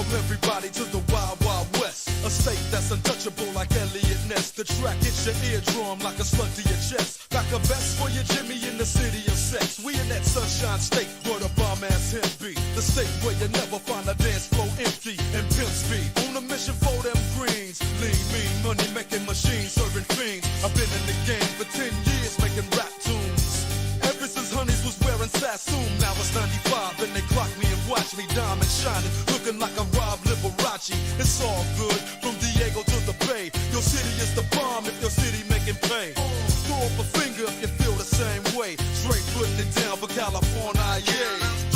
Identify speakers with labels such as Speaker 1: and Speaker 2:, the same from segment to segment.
Speaker 1: Welcome everybody to the Wild Wild West, a state that's untouchable like Elliot Ness. The track hits your eardrum like a slug to your chest. Back a vest for your Jimmy in the city of sex. We in that sunshine state where the bomb ass him be. The state where you never find a dance floor empty and pimp speed. On a mission for them greens. Lean, mean, money making machines, serving fiends. I've been in the game for 10 years making rap tunes. Ever since Honeys was wearing Sassoon, now it's 95 and they clock me and watch me diamond shining, looking like I'm Rob Liberace. It's all good from Diego to the Bay. Your city is the bomb if your city making pay. Throw up a finger if you feel the same way. Straight putting it down for California, yeah.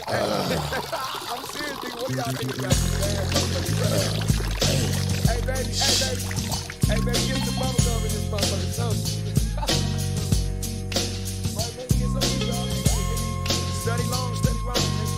Speaker 2: I'm serious, nigga. What y'all think about this, man? Hey, baby. Hey, baby, get some bubble gum in this motherfucking toast. Right, baby, get some of these, y'all. Study long, study wrong, nigga.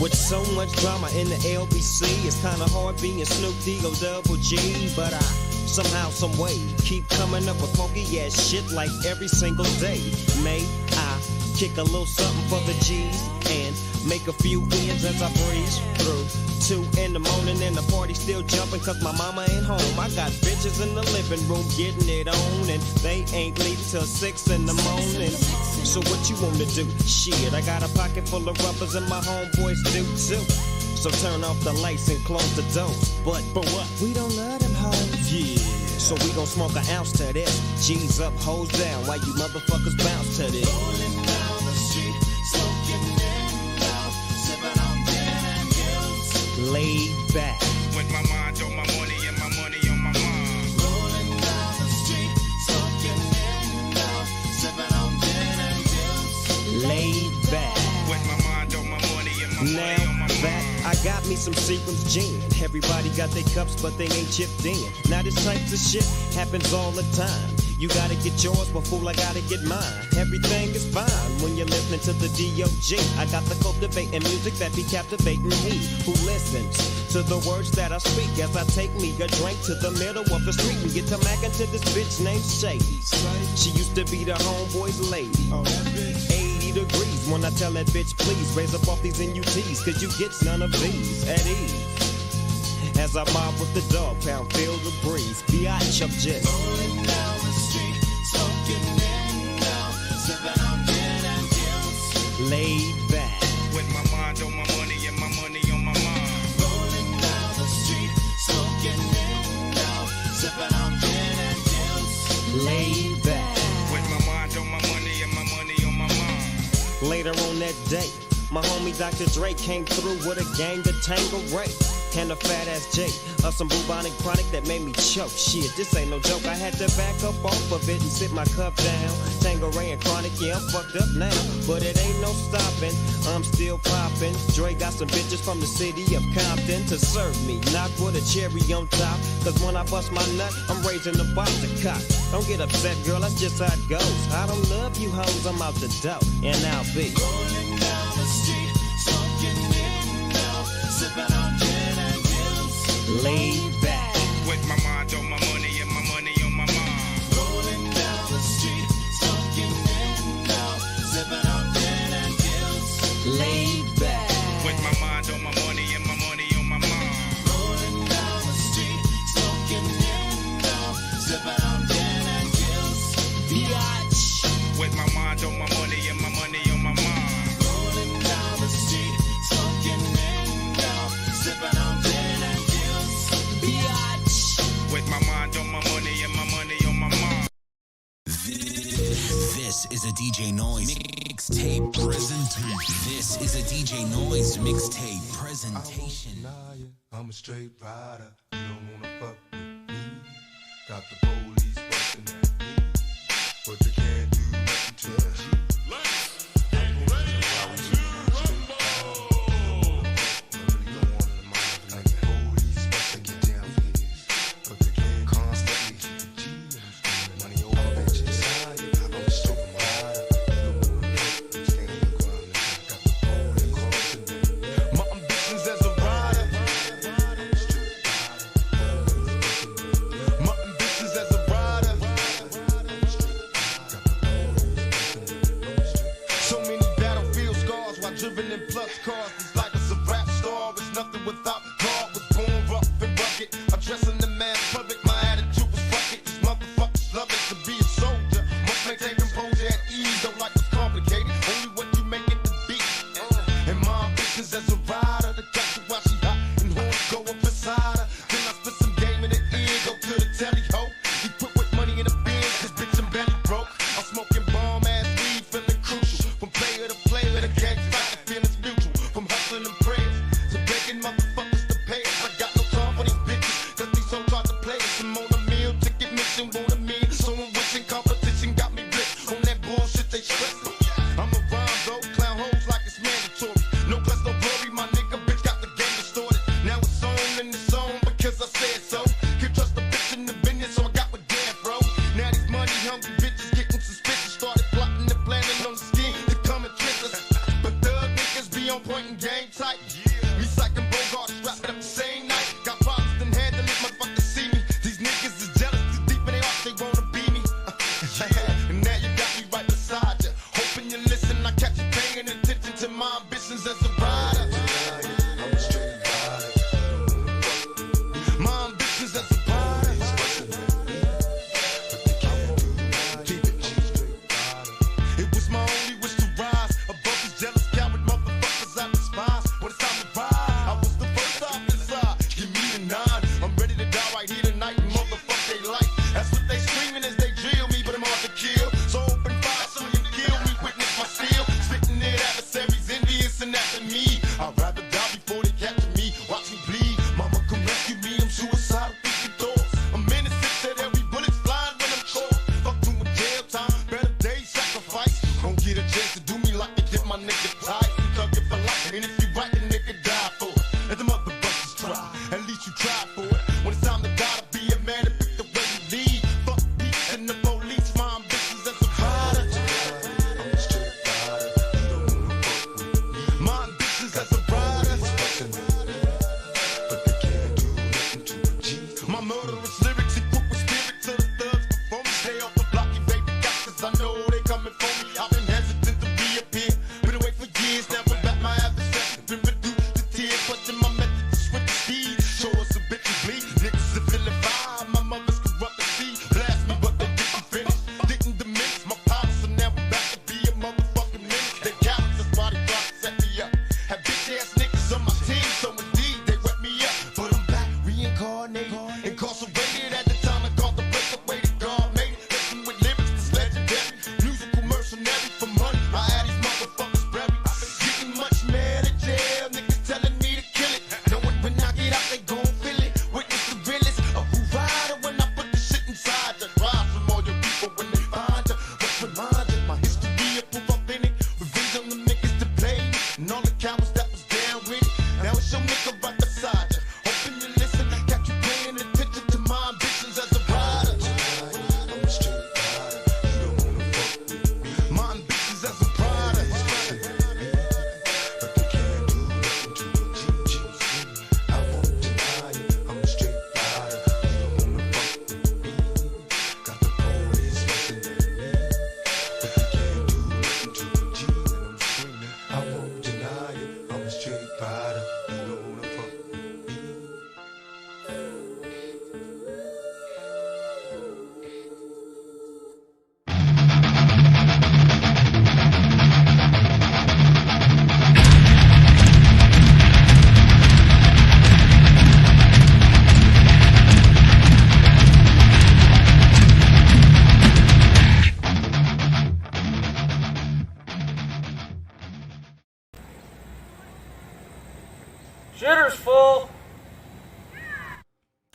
Speaker 3: With so much drama in the LBC, it's kinda hard being Snoop D-O double G, but I somehow, some way, keep coming up with funky ass shit like every single day. May I kick a little something for the G's and make a few ends as I breeze through 2 in the morning and the party still jumping cause my mama ain't home. I got bitches in the living room getting it on and they ain't leaving till 6 in the morning. So what you wanna do? Shit, I got a pocket full of rubbers and my homeboys do too. So turn off the lights and close the doors. But for what? We don't love them hoes. Yeah. So we gon' smoke an ounce to this. G's up, hoes down. Why you motherfuckers bounce to this?
Speaker 4: Rolling down the street, smoking in love, sipping on gin and juice.
Speaker 3: Laid back.
Speaker 5: With my mind on my money and my money on my mind.
Speaker 4: Rolling down the street, smoking in love, sipping on gin and juice.
Speaker 3: Laid back.
Speaker 5: With my mind on my money and my money on my mind.
Speaker 3: That I got me some Seagram's gin. Everybody got their cups, but they ain't chipped in. Now this type of shit happens all the time. You gotta get yours, but fool, I gotta get mine. Everything is fine when you're listening to the D.O.G. I got the cultivating music that be captivating he who listens to the words that I speak as I take me a drink to the middle of the street and get to mackin' to this bitch named Shady. She used to be the homeboy's lady. 80 degrees when I tell that bitch, please raise up off these NUTs, cause you get none of these at ease. As I mob with the dog pound, feel the breeze. Biatch, I'm just
Speaker 4: rolling down the street, smoking in now, sipping on gin and juice.
Speaker 3: laid back.
Speaker 5: With my mind on my money and my money on my mind.
Speaker 4: Rolling down the street, smoking in now, sipping on gin and juice.
Speaker 3: Laid back.
Speaker 5: With my mind on my money and my money on my mind.
Speaker 3: Later on that day, my homie Dr. Dre came through with a gang of Tango Ray and a fat ass J of some bubonic chronic that made me choke. Shit, this ain't no joke. I had to back up off of it and sit my cup down. Tango Ray and chronic, yeah, I'm fucked up now, but it ain't no stopping. I'm still popping. Dre got some bitches from the city of Compton to serve me, not with a cherry on top. Cause when I bust my nut, I'm raising the box of cock. Don't get upset, girl, that's just how it goes. I don't love you hoes, I'm out the dough, and I'll be
Speaker 4: rolling down the street, smoking in now, sipping on gin and juice.
Speaker 3: laid back.
Speaker 5: With my mind on my money and my money on my mind.
Speaker 4: Rolling down the street, smoking in now, sipping on gin and juice.
Speaker 3: Laid back.
Speaker 5: With my mind on my money and my money on my mind.
Speaker 4: Rolling down the street, smoking in now, sipping on gin and juice.
Speaker 3: Biatch.
Speaker 5: With my mind on my money and my money on my mind.
Speaker 4: Rolling down the street, smoking in now, sipping on gin and juice.
Speaker 3: Biatch.
Speaker 5: With my mind on my money and my money on my mind.
Speaker 6: This is a DJ Noise mixtape presentation. This is a DJ Noise mixtape presentation.
Speaker 2: I'm a straight rider. You don't wanna fuck with me. Got the police busting at me, but they can't do nothing to me.
Speaker 1: My ambitions as a rider.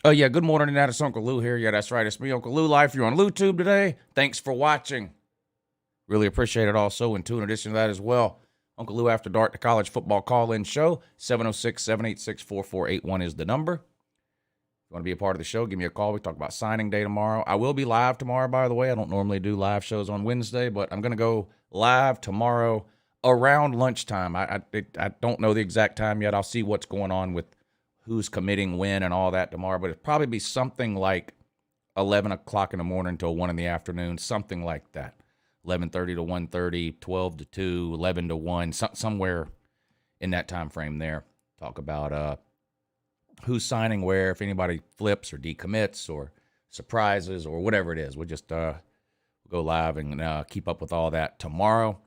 Speaker 7: Yeah, good morning, Internet. It's Uncle Lou here. Yeah, that's right. It's me, Uncle Lou, live for you on LouTube today. Thanks for watching. Really appreciate it also. And in addition to that as well, Uncle Lou After Dark, the college football call-in show. 706-786-4481 is the number. If you want to be a part of the show, give me a call. We talk about signing day tomorrow. I will be live tomorrow, by the way. I don't normally do live shows on Wednesday, but I'm going to go live tomorrow around lunchtime. I don't know the exact time yet. I'll see what's going on with who's committing when and all that tomorrow, but it'll probably be something like 11 o'clock in the morning until 1 in the afternoon, something like that. 11:30 to 1:30, 12 to 2, 11 to 1, somewhere in that time frame there. Talk about who's signing where, if anybody flips or decommits or surprises or whatever it is. We'll just go live and keep up with all that tomorrow.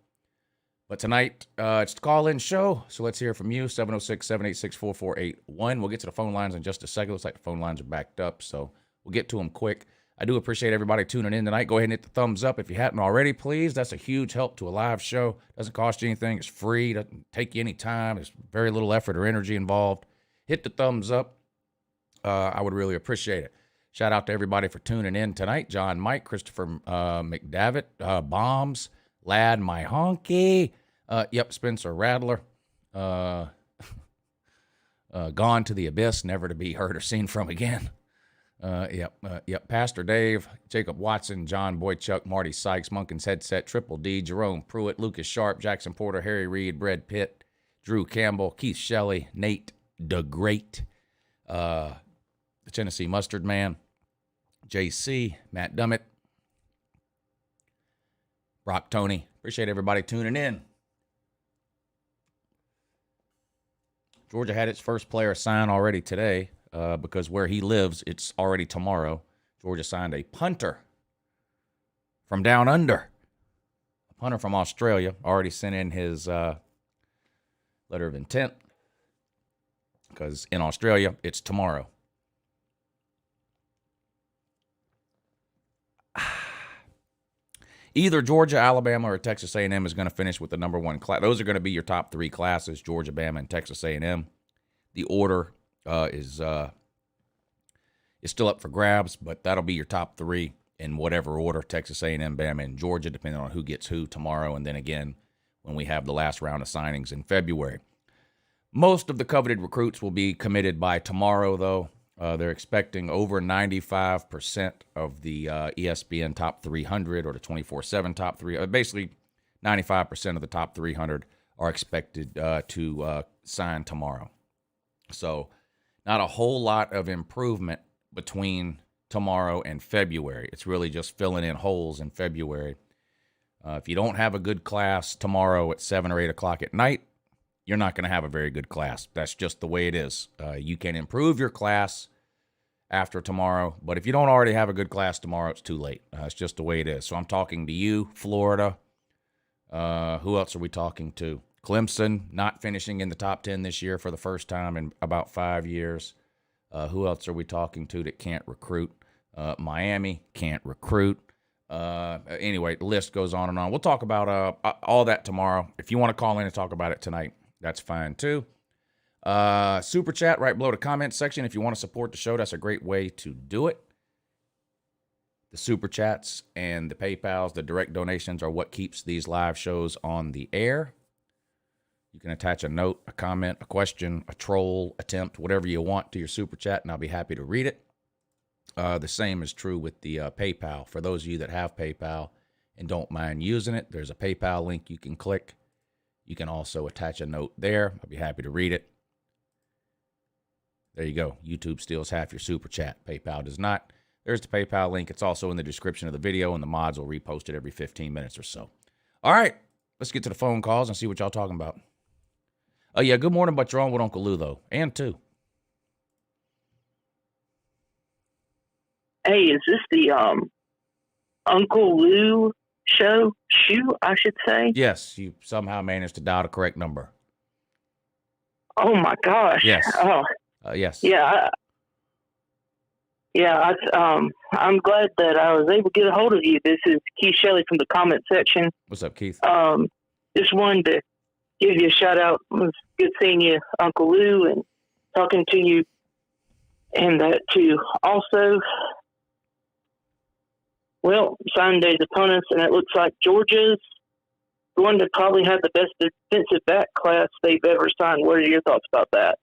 Speaker 7: But tonight, it's the call-in show, so let's hear from you, 706-786-4481. We'll get to the phone lines in just a second. Looks like the phone lines are backed up, so we'll get to them quick. I do appreciate everybody tuning in tonight. Go ahead and hit the thumbs up if you hadn't already, please. That's a huge help to a live show. Doesn't cost you anything. It's free. Doesn't take you any time. There's very little effort or energy involved. Hit the thumbs up. I would really appreciate it. Shout out to everybody for tuning in tonight. John Mike, Christopher McDavitt, Bombs, Lad My Honky, Spencer Rattler, Gone to the Abyss, never to be heard or seen from again. Pastor Dave, Jacob Watson, John Boychuk, Marty Sykes, Munkins Headset, Triple D, Jerome Pruitt, Lucas Sharp, Jackson Porter, Harry Reid, Brad Pitt, Drew Campbell, Keith Shelley, Nate DeGreat, the Tennessee Mustard Man, JC, Matt Dummett, Brock Tony. Appreciate everybody tuning in. Georgia had its first player sign already today because where he lives, it's already tomorrow. Georgia signed a punter from down under. A punter from Australia already sent in his letter of intent because in Australia, it's tomorrow. Either Georgia, Alabama, or Texas A&M is going to finish with the number one class. Those are going to be your top three classes, Georgia, Bama, and Texas A&M. The order is still up for grabs, but that'll be your top three in whatever order, Texas A&M, Bama, and Georgia, depending on who gets who tomorrow, and then again when we have the last round of signings in February. Most of the coveted recruits will be committed by tomorrow, though. They're expecting over 95% of the ESPN top 300 or the 24/7 top 300. Basically, 95% of the top 300 are expected to sign tomorrow. So not a whole lot of improvement between tomorrow and February. It's really just filling in holes in February. If you don't have a good class tomorrow at 7 or 8 o'clock at night, you're not going to have a very good class. That's just the way it is. You can improve your class after tomorrow, but if you don't already have a good class tomorrow, it's too late. It's just the way it is. So I'm talking to you, Florida. Who else are we talking to? Clemson, not finishing in the top 10 this year for the first time in about 5 years. Who else are we talking to that can't recruit? Miami can't recruit. Anyway, the list goes on and on. We'll talk about all that tomorrow. If you want to call in and talk about it tonight, that's fine too. Super chat right below the comment section. If you want to support the show, that's a great way to do it. The super chats and the PayPals, the direct donations are what keeps these live shows on the air. You can attach a note, a comment, a question, a troll, attempt, whatever you want to your super chat, and I'll be happy to read it. The same is true with the PayPal. For those of you that have PayPal and don't mind using it, there's a PayPal link you can click. You can also attach a note there. I'll be happy to read it. There you go. YouTube steals half your super chat. PayPal does not. There's the PayPal link. It's also in the description of the video, and the mods will repost it every 15 minutes or so. All right, let's get to the phone calls and see what y'all talking about. Oh, yeah, good morning, but you're on with Uncle Lou, though, and two.
Speaker 8: Hey, is this the Uncle Lou show? I should say?
Speaker 7: Yes, you somehow managed to dial the correct number.
Speaker 8: Oh, my gosh.
Speaker 7: Yes.
Speaker 8: Oh.
Speaker 7: Yes.
Speaker 8: Yeah. I'm glad that I was able to get a hold of you. This is Keith Shelley from the comment section.
Speaker 7: What's up, Keith?
Speaker 8: Just wanted to give you a shout out. It was good seeing you, Uncle Lou, and talking to you And that too. Also, well, Sunday's opponents, and it looks like Georgia's going to probably have the best defensive back class they've ever signed. What are your thoughts about that?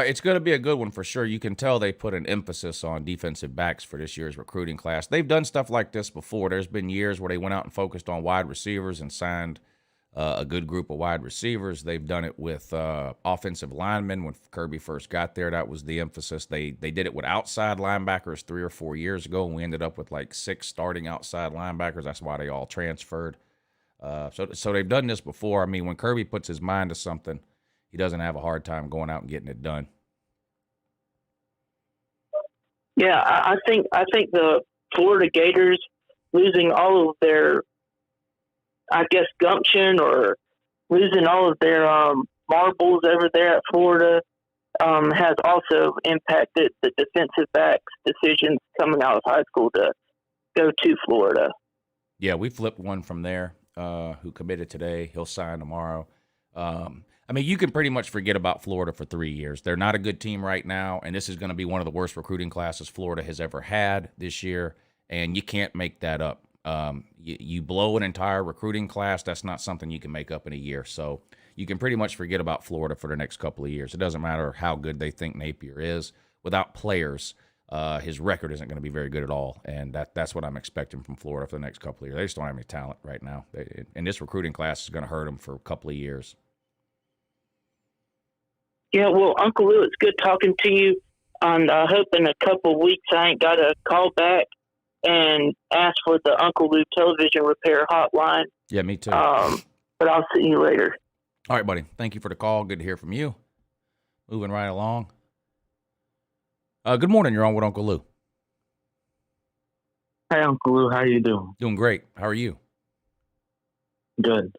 Speaker 7: It's going to be a good one for sure. You can tell they put an emphasis on defensive backs for this year's recruiting class. They've done stuff like this before. There's been years where they went out and focused on wide receivers and signed a good group of wide receivers. They've done it with offensive linemen. When Kirby first got there, that was the emphasis. They did it with outside linebackers 3 or 4 years ago, and we ended up with like 6 starting outside linebackers. That's why they all transferred. So they've done this before. I mean, when Kirby puts his mind to something, he doesn't have a hard time going out and getting it done.
Speaker 8: Yeah, I think the Florida Gators losing all of their, I guess, gumption or losing all of their marbles over there at Florida has also impacted the defensive backs' decisions coming out of high school to go to Florida.
Speaker 7: Yeah, we flipped one from there who committed today. He'll sign tomorrow. I mean, you can pretty much forget about Florida for 3 years. They're not a good team right now, and this is going to be one of the worst recruiting classes Florida has ever had this year, and you can't make that up. You blow an entire recruiting class, that's not something you can make up in a year. So you can pretty much forget about Florida for the next couple of years. It doesn't matter how good they think Napier is. Without players, his record isn't going to be very good at all, and that's what I'm expecting from Florida for the next couple of years. They just don't have any talent right now, and this recruiting class is going to hurt them for a couple of years.
Speaker 8: Yeah, well, Uncle Lou, it's good talking to you. And I hope in a couple of weeks I ain't got to call back and ask for the Uncle Lou television repair hotline.
Speaker 7: Yeah, me too.
Speaker 8: But I'll see you later.
Speaker 7: All right, buddy. Thank you for the call. Good to hear from you. Moving right along. Good morning. You're on with Uncle Lou.
Speaker 9: Hey, Uncle Lou. How you doing?
Speaker 7: Doing great. How are you?
Speaker 9: Good.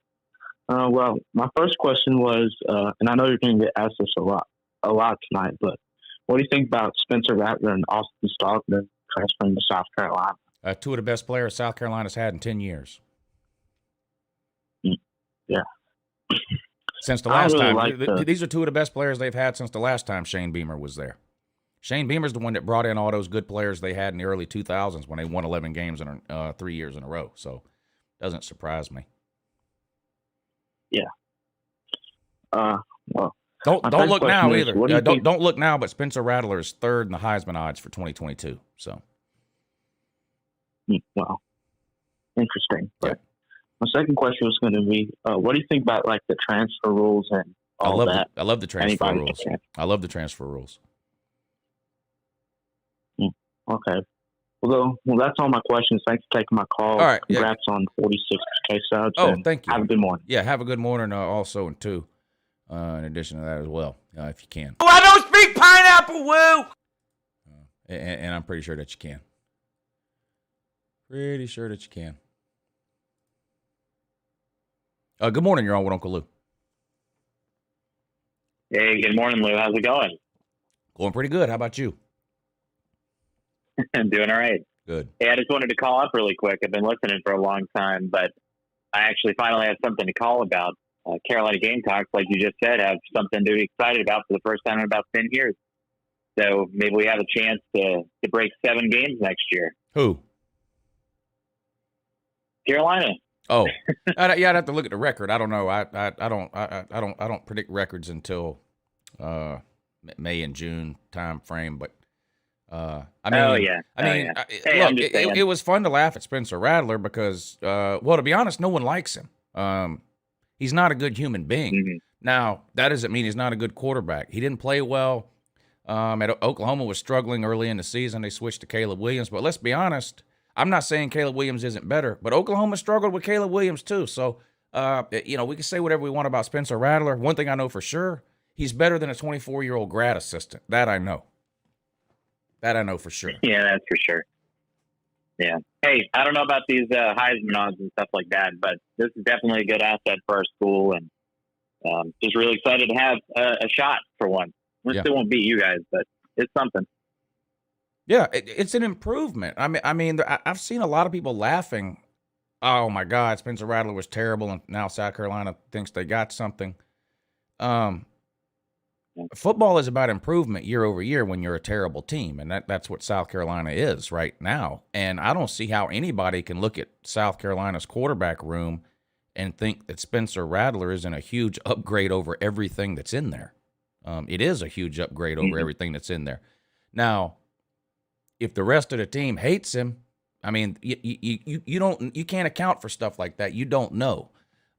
Speaker 9: Well, my first question was, and I know you're going to get asked this a lot tonight, but what do you think about Spencer Rattler and Austin Stockton transferring to South Carolina?
Speaker 7: 2 of the best players South Carolina's had in 10 years.
Speaker 9: Yeah.
Speaker 7: Since the last time. These are 2 of the best players they've had since the last time Shane Beamer was there. Shane Beamer's the one that brought in all those good players they had in the early 2000s when they won 11 games in 3 years in a row. So doesn't surprise me.
Speaker 9: Yeah. Well,
Speaker 7: don't look now either. Don't look now, but Spencer Rattler is 3rd in the Heisman odds for 2022. So,
Speaker 9: well, interesting.
Speaker 7: Yeah.
Speaker 9: But my second question was going to be, what do you think about like the transfer rules and all that?
Speaker 7: I love the transfer rules. I love the transfer rules.
Speaker 9: Okay. Well, that's all my questions. Thanks for taking my call.
Speaker 7: All right.
Speaker 9: Congrats on 46K subs.
Speaker 7: Oh, thank you.
Speaker 9: Have a good morning.
Speaker 7: Yeah, have a good morning also, and too, in addition to that as well, if you can.
Speaker 3: Oh, I don't speak pineapple, woo!
Speaker 7: And I'm pretty sure that you can. Pretty sure that you can. Good morning. You're on with Uncle Lou.
Speaker 10: Hey, good morning, Lou. How's it going?
Speaker 7: Going pretty good. How about you?
Speaker 10: I'm doing all right.
Speaker 7: Good.
Speaker 10: Hey, I just wanted to call up really quick. I've been listening for a long time, but I actually finally have something to call about. Carolina Gamecocks, like you just said, have something to be excited about for the first time in about 10 years. So maybe we have a chance to break 7 games next year.
Speaker 7: Who?
Speaker 10: Carolina.
Speaker 7: Oh, I'd have to look at the record. I don't know. I don't predict records until May and June time frame, but. It was fun to laugh at Spencer Rattler because, to be honest, no one likes him. He's not a good human being.
Speaker 10: Mm-hmm.
Speaker 7: Now, that doesn't mean he's not a good quarterback. He didn't play well. At Oklahoma was struggling early in the season. They switched to Caleb Williams. But let's be honest, I'm not saying Caleb Williams isn't better, but Oklahoma struggled with Caleb Williams too. So, we can say whatever we want about Spencer Rattler. One thing I know for sure, he's better than a 24-year-old grad assistant. That I know. That I know for sure.
Speaker 10: Yeah, that's for sure. Yeah. Hey, I don't know about these Heisman odds and stuff like that, but this is definitely a good asset for our school, and just really excited to have a shot for one. We still won't beat you guys, but it's something.
Speaker 7: Yeah, it's an improvement. I mean, I've seen a lot of people laughing. Oh my God, Spencer Rattler was terrible, and now South Carolina thinks they got something. football is about improvement year over year when you're a terrible team, and that's what South Carolina is right now. And I don't see how anybody can look at South Carolina's quarterback room and think that Spencer Rattler isn't a huge upgrade over everything that's in there. It is a huge upgrade over everything that's in there. Now, if the rest of the team hates him, I mean, you can't account for stuff like that. You don't know.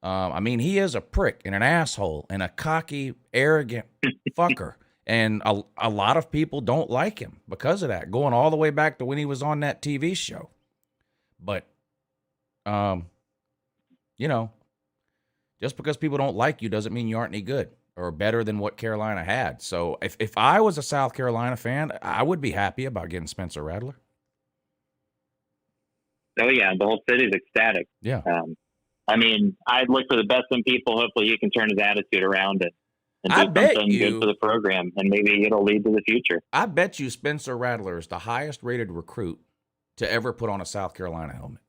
Speaker 7: I mean, he is a prick and an asshole and a cocky, arrogant fucker. And a lot of people don't like him because of that, going all the way back to when he was on that TV show. But, just because people don't like you doesn't mean you aren't any good or better than what Carolina had. So if I was a South Carolina fan, I would be happy about getting Spencer Rattler.
Speaker 10: Oh, yeah, the whole city's ecstatic.
Speaker 7: Yeah.
Speaker 10: I mean, I'd look for the best in people. Hopefully he can turn his attitude around and
Speaker 7: I
Speaker 10: do
Speaker 7: bet
Speaker 10: something good for the program, and maybe it'll lead to the future.
Speaker 7: I bet you Spencer Rattler is the highest-rated recruit to ever put on a South Carolina helmet.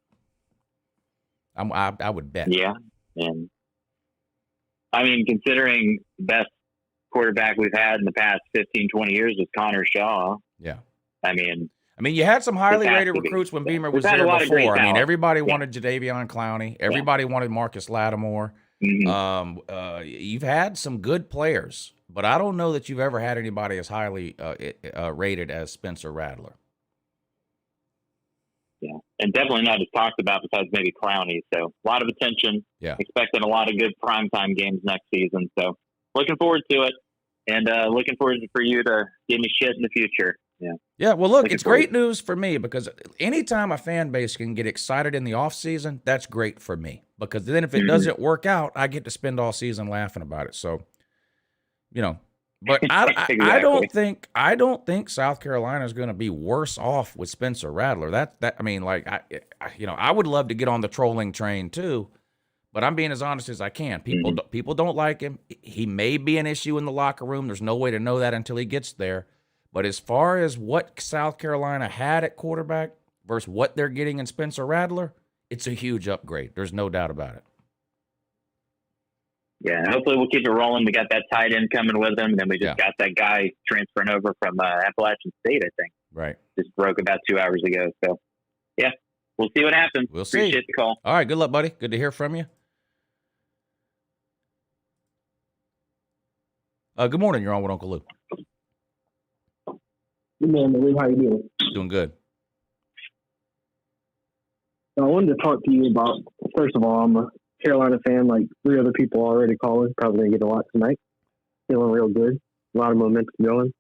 Speaker 7: I would bet.
Speaker 10: Yeah, and I mean, considering the best quarterback we've had in the past 15, 20 years is Connor Shaw.
Speaker 7: Yeah.
Speaker 10: I mean,
Speaker 7: you had some highly rated recruits when Beamer was there before. I mean, everybody wanted Jadeveon Clowney. Everybody wanted Marcus Lattimore.
Speaker 10: Mm-hmm.
Speaker 7: You've had some good players, but I don't know that you've ever had anybody as highly rated as Spencer Rattler.
Speaker 10: Yeah, and definitely not as talked about besides maybe Clowney. So a lot of attention.
Speaker 7: Yeah.
Speaker 10: Expecting a lot of good primetime games next season. So looking forward to it, and looking forward for you to give me shit in the future. Yeah.
Speaker 7: Yeah, well, look, it's great news for me because anytime a fan base can get excited in the offseason, that's great for me. Because then if it doesn't work out, I get to spend all season laughing about it. So, but
Speaker 10: Exactly.
Speaker 7: I don't think South Carolina is going to be worse off with Spencer Rattler. I would love to get on the trolling train too, but I'm being as honest as I can. People don't like him. He may be an issue in the locker room. There's no way to know that until he gets there. But as far as what South Carolina had at quarterback versus what they're getting in Spencer Rattler, it's a huge upgrade. There's no doubt about it.
Speaker 10: Yeah, hopefully we'll keep it rolling. We got that tight end coming with him, and then we just got that guy transferring over from Appalachian State, I think.
Speaker 7: Right.
Speaker 10: Just broke about 2 hours ago. So, yeah, we'll see what happens.
Speaker 7: We'll see.
Speaker 10: Appreciate the call.
Speaker 7: All right, good luck, buddy. Good to hear from you. Good morning. You're on with Uncle Lou.
Speaker 11: Good morning, Lou. How you doing?
Speaker 7: Doing good.
Speaker 11: So I wanted to talk to you about, first of all, I'm a Carolina fan, like 3 other people already calling. Probably going to get a lot tonight. Feeling real good. A lot of momentum going.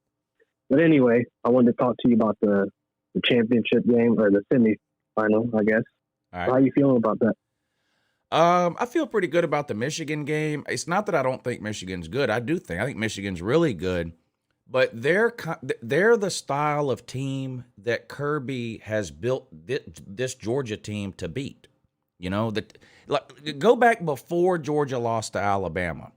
Speaker 11: But anyway, I wanted to talk to you about the championship game, or the semi-final, I guess.
Speaker 7: All right.
Speaker 11: How are you feeling about that?
Speaker 7: I feel pretty good about the Michigan game. It's not that I don't think Michigan's good. I think Michigan's really good. But they're the style of team that Kirby has built this Georgia team to beat. Go back before Georgia lost to Alabama.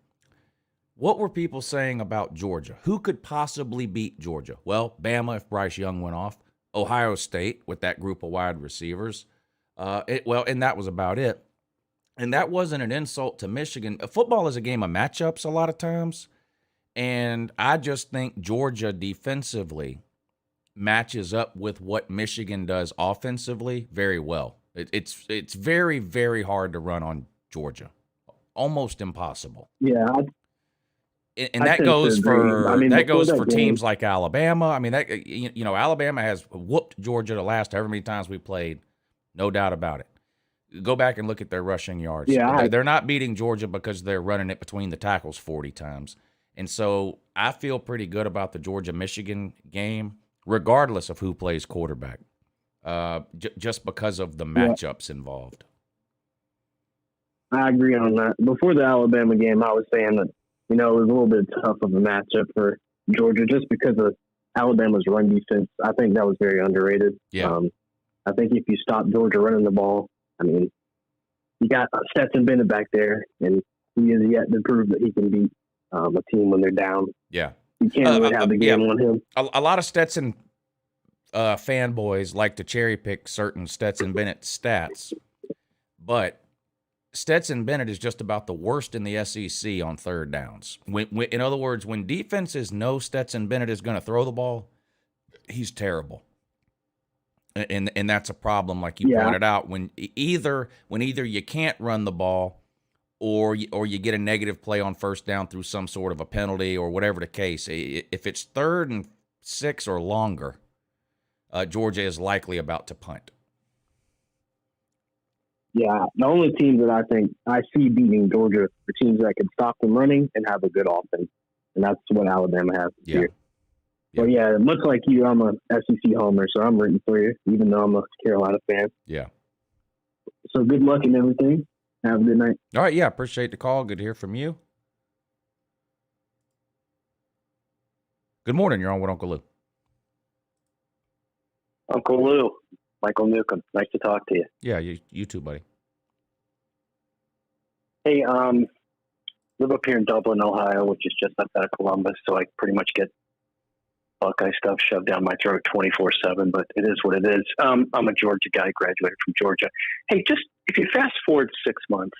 Speaker 7: What were people saying about Georgia? Who could possibly beat Georgia? Well, Bama if Bryce Young went off. Ohio State with that group of wide receivers. And that was about it. And that wasn't an insult to Michigan. Football is a game of matchups a lot of times. And I just think Georgia defensively matches up with what Michigan does offensively very well. It's very, very hard to run on Georgia. Almost impossible.
Speaker 11: Yeah.
Speaker 7: That goes for teams like Alabama. I mean, Alabama has whooped Georgia the last however many times we played. No doubt about it. Go back and look at their rushing yards.
Speaker 11: Yeah,
Speaker 7: they're not beating Georgia because they're running it between the tackles 40 times. And so I feel pretty good about the Georgia-Michigan game, regardless of who plays quarterback, just because of the matchups involved.
Speaker 11: I agree on that. Before the Alabama game, I was saying that, it was a little bit tough of a matchup for Georgia just because of Alabama's run defense. I think that was very underrated.
Speaker 7: Yeah.
Speaker 11: I think if you stop Georgia running the ball, you got Stetson Bennett back there, and he is yet to prove that he can beat a team when they're down.
Speaker 7: Yeah.
Speaker 11: You can't really have the game on him.
Speaker 7: A lot of Stetson fanboys like to cherry pick certain Stetson Bennett stats, but Stetson Bennett is just about the worst in the SEC on third downs. In other words, when defenses know Stetson Bennett is going to throw the ball, he's terrible. And that's a problem, like you pointed out, when either you can't run the ball or you get a negative play on first down through some sort of a penalty or whatever the case. If it's 3rd and 6 or longer, Georgia is likely about to punt.
Speaker 11: Yeah, the only teams that I think I see beating Georgia are teams that can stop them running and have a good offense, and that's what Alabama has this year. But yeah, much like you, I'm a SEC homer, so I'm rooting for you, even though I'm a Carolina fan.
Speaker 7: Yeah.
Speaker 11: So good luck and everything. Have a good night.
Speaker 7: All right, yeah, appreciate the call. Good to hear from you. Good morning. You're on with Uncle Lou.
Speaker 12: Uncle Lou, Michael Newcomb. Nice to talk to you.
Speaker 7: Yeah, you too, buddy.
Speaker 12: Hey, live up here in Dublin, Ohio, which is just outside of Columbus, so I pretty much get Buckeye stuff shoved down my throat 24/7, but it is what it is. I'm a Georgia guy, graduated from Georgia. Hey, just if you fast forward 6 months,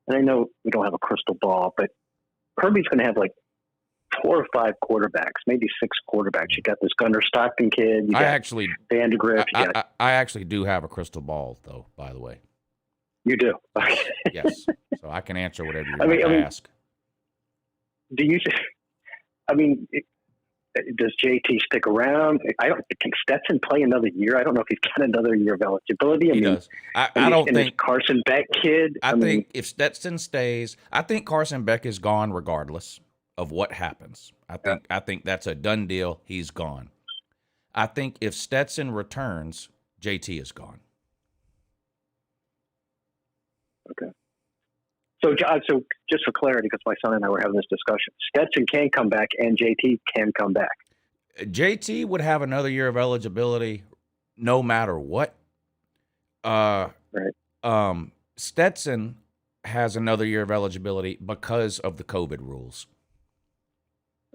Speaker 12: and I know we don't have a crystal ball, but Kirby's going to have like 4 or 5 quarterbacks, maybe 6 quarterbacks. You got this Gunnar Stockton kid. You got Vandegrift.
Speaker 7: I actually do have a crystal ball, though, by the way.
Speaker 12: You do?
Speaker 7: Yes. So I can answer whatever you ask.
Speaker 12: Do you? I mean, does JT stick around? Can Stetson play another year? I don't know if he's got another year of eligibility.
Speaker 7: He does. I don't think
Speaker 12: Carson Beck kid.
Speaker 7: I think if Stetson stays, I think Carson Beck is gone regardless of what happens. I think that's a done deal. He's gone. I think if Stetson returns, JT is gone.
Speaker 12: Okay. So just for clarity, because my son and I were having this discussion, Stetson can come back and JT can come back.
Speaker 7: JT would have another year of eligibility no matter what.
Speaker 12: Right.
Speaker 7: Stetson has another year of eligibility because of the COVID rules.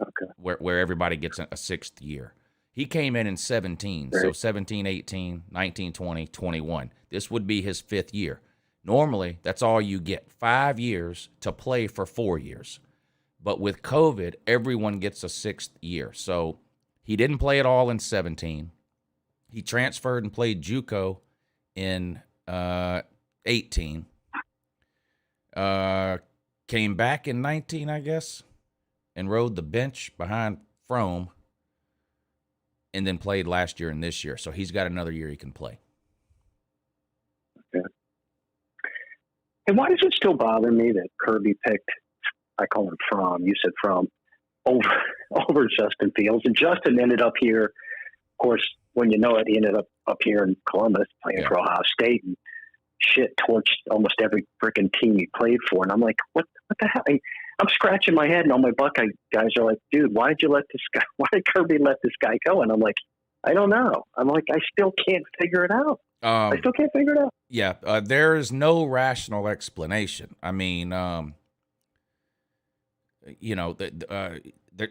Speaker 12: Okay.
Speaker 7: Where everybody gets a 6th year. He came in 17, right. So 17, 18, 19, 20, 21. This would be his 5th year. Normally, that's all you get, 5 years to play for 4 years. But with COVID, everyone gets a 6th year. So he didn't play at all in 17. He transferred and played JUCO in 18. Came back in 19, I guess, and rode the bench behind Frome, and then played last year and this year. So he's got another year he can play.
Speaker 12: Okay. And why does it still bother me that Kirby picked, I call him Fromm, you said Fromm, over Justin Fields? And Justin ended up here, of course, when you know it, he ended up here in Columbus playing for Ohio State and shit torched almost every freaking team he played for. And I'm like, what the hell? I'm scratching my head, and all my Buckeye guys are like, dude, why did Kirby let this guy go? And I'm like, I don't know. I'm like, I still can't figure it out. I still can't figure it out.
Speaker 7: Yeah, there is no rational explanation. I mean,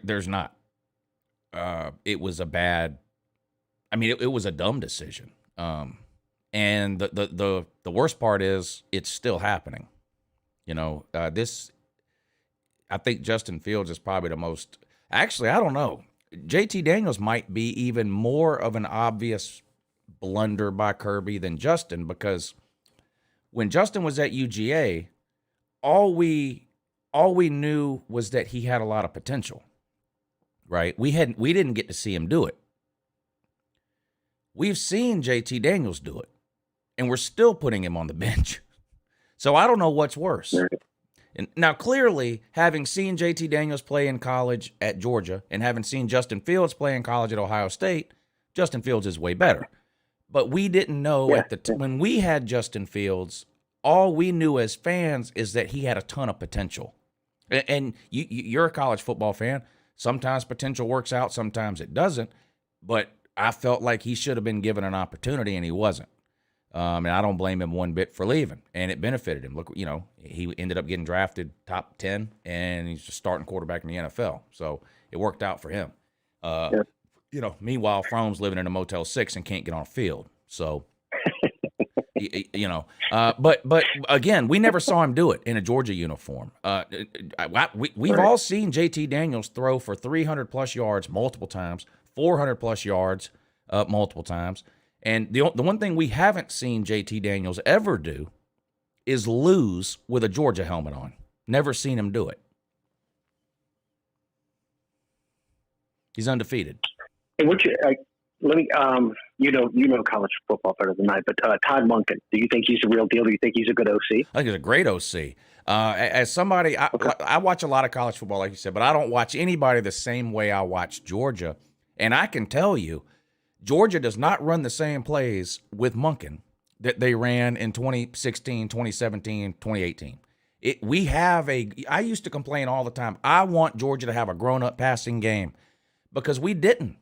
Speaker 7: there's not. It was a bad. I mean, it was a dumb decision. And the worst part is it's still happening. This. I think Justin Fields is probably the most. Actually, I don't know. JT Daniels might be even more of an obvious blunder by Kirby than Justin, because when Justin was at UGA, all we knew was that he had a lot of potential. Right? We didn't get to see him do it. We've seen JT Daniels do it, and we're still putting him on the bench. So I don't know what's worse. And now, clearly, having seen JT Daniels play in college at Georgia and having seen Justin Fields play in college at Ohio State, Justin Fields is way better. But we didn't know when we had Justin Fields, all we knew as fans is that he had a ton of potential. And you're a college football fan. Sometimes potential works out, sometimes it doesn't. But I felt like he should have been given an opportunity, and he wasn't. And I don't blame him one bit for leaving, and it benefited him. Look, he ended up getting drafted top 10, and he's just starting quarterback in the NFL. So it worked out for him. Meanwhile, Fromm's living in a Motel 6 and can't get on a field. So, you know. But again, we never saw him do it in a Georgia uniform. We've all seen JT Daniels throw for 300+ yards multiple times, 400+ yards multiple times. And the one thing we haven't seen JT Daniels ever do is lose with a Georgia helmet on. Never seen him do it. He's undefeated.
Speaker 12: Hey, let me, you know college football better than I, but Todd Monken, do you think he's the real deal? Do you think he's a good OC?
Speaker 7: I think he's a great OC. As somebody, I watch a lot of college football, like you said, but I don't watch anybody the same way I watch Georgia. And I can tell you, Georgia does not run the same plays with Monken that they ran in 2016, 2017, 2018. I used to complain all the time. I want Georgia to have a grown-up passing game because we didn't.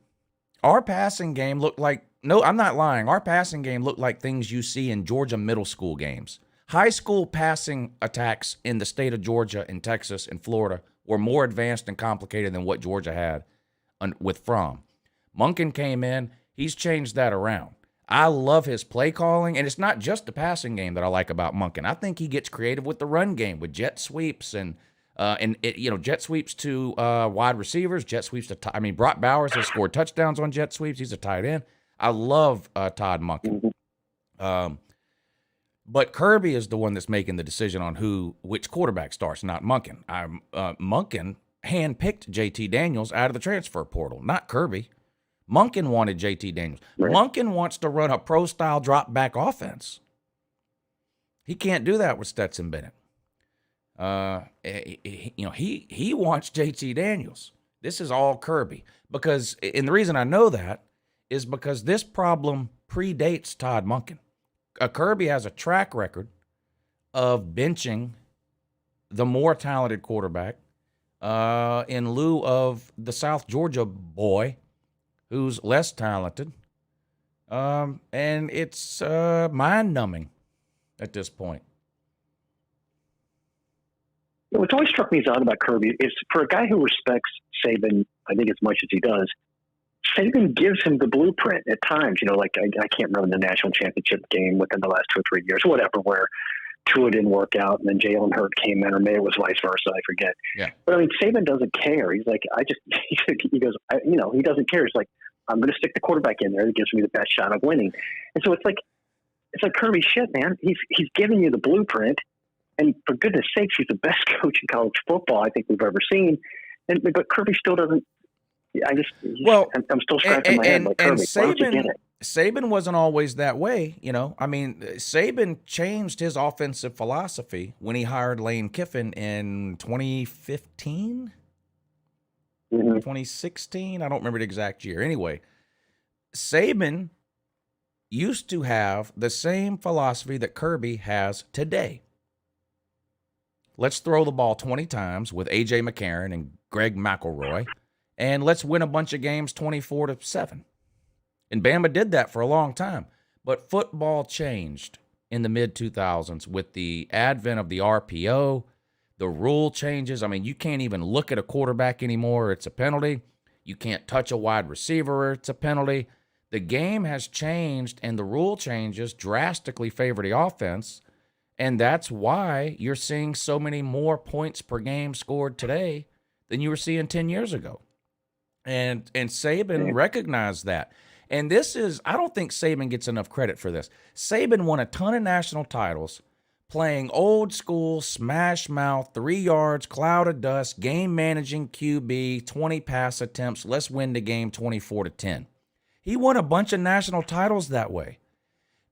Speaker 7: Our passing game looked like, no, I'm not lying. Our passing game looked like things you see in Georgia middle school games. High school passing attacks in the state of Georgia and Texas and Florida were more advanced and complicated than what Georgia had with Fromm. Monken came in. He's changed that around. I love his play calling, and it's not just the passing game that I like about Monken. I think he gets creative with the run game, with jet sweeps and jet sweeps to wide receivers, jet sweeps to Brock Bowers has scored touchdowns on jet sweeps. He's a tight end. I love Todd Monken. But Kirby is the one that's making the decision on which quarterback starts, not Monken. Monken handpicked JT Daniels out of the transfer portal, not Kirby. Monken wanted JT Daniels. Right. Monken wants to run a pro-style drop-back offense. He can't do that with Stetson Bennett. He wants JT Daniels. This is all Kirby. And the reason I know that is because this problem predates Todd Monken. Kirby has a track record of benching the more talented quarterback in lieu of the South Georgia boy who's less talented. And it's mind-numbing at this point.
Speaker 12: What's always struck me as odd about Kirby is for a guy who respects Saban, I think as much as he does, Saban gives him the blueprint at times. Like I can't remember the national championship game within the last 2 or 3 years, or whatever, where Tua didn't work out and then Jalen Hurt came in, or maybe it was vice versa. I forget. Yeah. But Saban doesn't care. He's like, he goes, he doesn't care. He's like, I'm going to stick the quarterback in there that gives me the best shot of winning. And so it's like Kirby shit, man. He's giving you the blueprint. And for goodness sakes, he's the best coach in college football I think we've ever seen. But Kirby still doesn't. I'm still scratching my head like Kirby. Why don't you get it?
Speaker 7: Saban wasn't always that way, Saban changed his offensive philosophy when he hired Lane Kiffin in 2015, 2016. I don't remember the exact year. Anyway, Saban used to have the same philosophy that Kirby has today. Let's throw the ball 20 times with A.J. McCarron and Greg McElroy, and let's win a bunch of games 24-7. And Bama did that for a long time. But football changed in the mid-2000s with the advent of the RPO, the rule changes. You can't even look at a quarterback anymore. It's a penalty. You can't touch a wide receiver. It's a penalty. The game has changed, and the rule changes drastically favor the offense. And that's why you're seeing so many more points per game scored today than you were seeing 10 years ago. And Saban recognized that. And I don't think Saban gets enough credit for this. Saban won a ton of national titles playing old school, smash mouth, 3 yards, cloud of dust, game managing QB, 20 pass attempts, let's win the game 24-10. He won a bunch of national titles that way.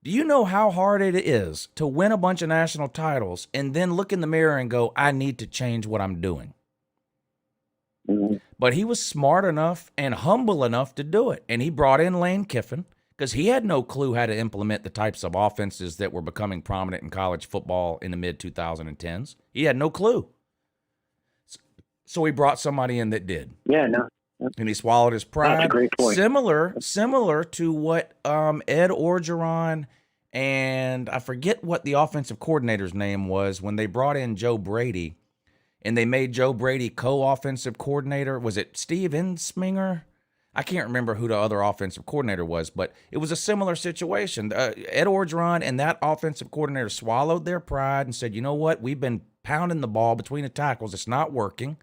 Speaker 7: Do you know how hard it is to win a bunch of national titles and then look in the mirror and go, I need to change what I'm doing? But he was smart enough and humble enough to do it. And he brought in Lane Kiffin because he had no clue how to implement the types of offenses that were becoming prominent in college football in the mid-2010s. He had no clue. So he brought somebody in that did.
Speaker 12: Yeah, no.
Speaker 7: And he swallowed his pride.
Speaker 12: That's a great point.
Speaker 7: Similar to what Ed Orgeron and I forget what the offensive coordinator's name was when they brought in Joe Brady and they made Joe Brady co-offensive coordinator. Was it Steve Ensminger? I can't remember who the other offensive coordinator was, but it was a similar situation. Ed Orgeron and that offensive coordinator swallowed their pride and said, you know what? We've been pounding the ball between the tackles. It's not working.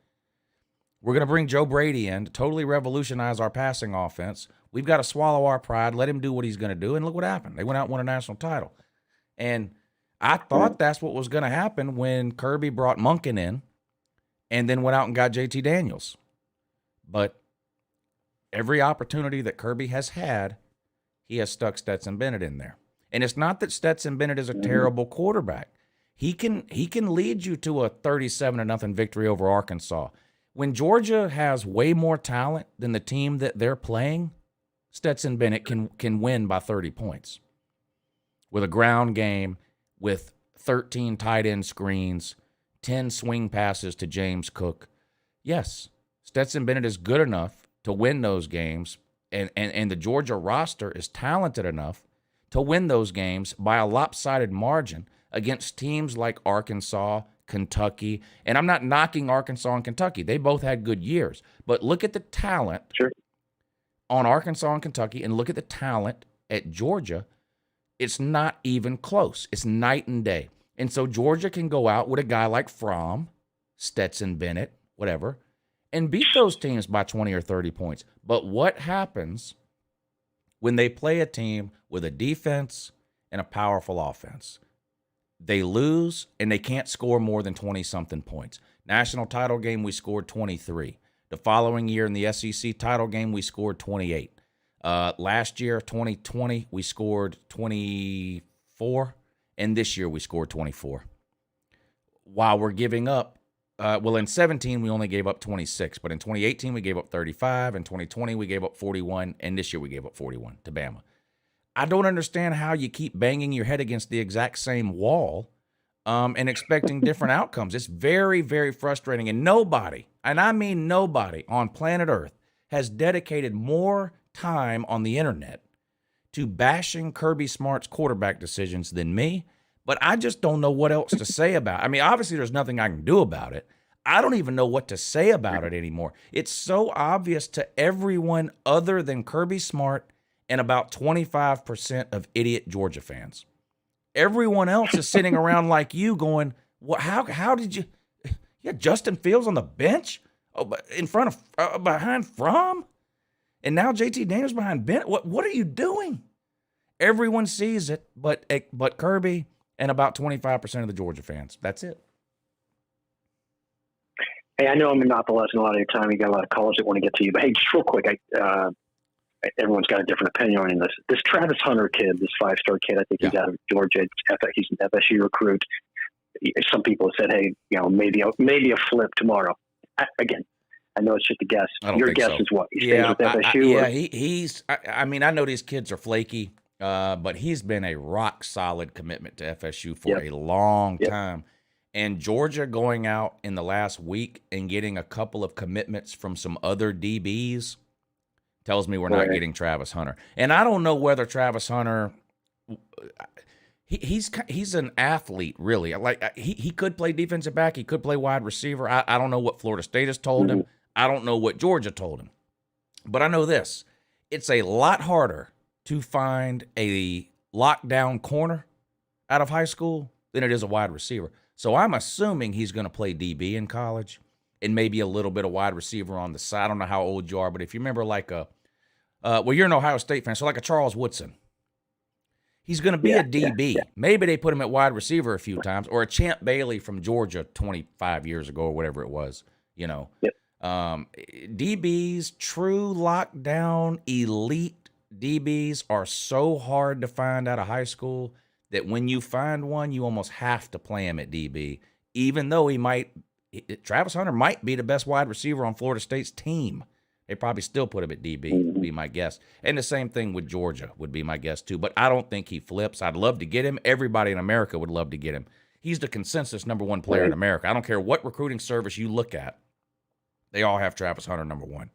Speaker 7: We're going to bring Joe Brady in to totally revolutionize our passing offense. We've got to swallow our pride, let him do what he's going to do, and look what happened. They went out and won a national title. And I thought that's what was going to happen when Kirby brought Monken in and then went out and got JT Daniels. But every opportunity that Kirby has had, he has stuck Stetson Bennett in there. And it's not that Stetson Bennett is a terrible quarterback. He can lead you to a 37-0 victory over Arkansas. When Georgia has way more talent than the team that they're playing, Stetson Bennett can win by 30 points. With a ground game, with 13 tight end screens, 10 swing passes to James Cook. Yes, Stetson Bennett is good enough to win those games, and the Georgia roster is talented enough to win those games by a lopsided margin against teams like Arkansas, Kentucky. And I'm not knocking Arkansas and Kentucky. They both had good years. But look at the talent on Arkansas and Kentucky and look at the talent at Georgia. It's not even close. It's night and day. And so Georgia can go out with a guy like Fromm, Stetson Bennett, whatever, and beat those teams by 20 or 30 points. But what happens when they play a team with a defense and a powerful offense? They lose, and they can't score more than 20-something points. National title game, we scored 23. The following year in the SEC title game, we scored 28. Last year, 2020, we scored 24, and this year we scored 24. While we're giving up, in 17, we only gave up 26, but in 2018, we gave up 35, in 2020, we gave up 41, and this year we gave up 41 to Bama. I don't understand how you keep banging your head against the exact same wall and expecting different outcomes. It's very, very frustrating, and nobody, and I mean nobody on planet Earth, has dedicated more time on the internet to bashing Kirby Smart's quarterback decisions than me, but I just don't know what else to say about it. I mean, obviously there's nothing I can do about it. I don't even know what to say about it anymore. It's so obvious to everyone other than Kirby Smart and about 25% of idiot Georgia fans. Everyone else is sitting around like you going, "What? How did you had Justin Fields on the bench in front of behind Fromm? And now JT Daniels behind Bennett. What are you doing?" Everyone sees it, but Kirby and about 25% of the Georgia fans. That's it.
Speaker 12: Hey, I know I'm monopolizing a lot of your time. You got a lot of callers that want to get to you, but hey, just real quick, everyone's got a different opinion on this. This Travis Hunter kid, this 5-star kid, I think he's out of Georgia. He's an FSU recruit. Some people have said, hey, maybe a flip tomorrow. Again, I know it's just a guess. Your guess is what? He stays with FSU?
Speaker 7: I mean, I know these kids are flaky, but he's been a rock-solid commitment to FSU for a long time. And Georgia going out in the last week and getting a couple of commitments from some other DBs tells me we're not getting Travis Hunter. And I don't know whether Travis Hunter he's an athlete, really. Like he could play defensive back, he could play wide receiver. I don't know what Florida State has told him. I don't know what Georgia told him. But I know this. It's a lot harder to find a lockdown corner out of high school than it is a wide receiver. So I'm assuming he's going to play DB in college and maybe a little bit of wide receiver on the side. I don't know how old you are, but if you remember like you're an Ohio State fan, so like a Charles Woodson. He's going to be a DB. Maybe they put him at wide receiver a few times, or a Champ Bailey from Georgia 25 years ago or whatever it was, DBs, true lockdown, elite DBs are so hard to find out of high school that when you find one, you almost have to play him at DB, even though Travis Hunter might be the best wide receiver on Florida State's team. They probably still put him at DB, would be my guess. And the same thing with Georgia would be my guess too. But I don't think he flips. I'd love to get him. Everybody in America would love to get him. He's the consensus number one player in America. I don't care what recruiting service you look at. They all have Travis Hunter number one.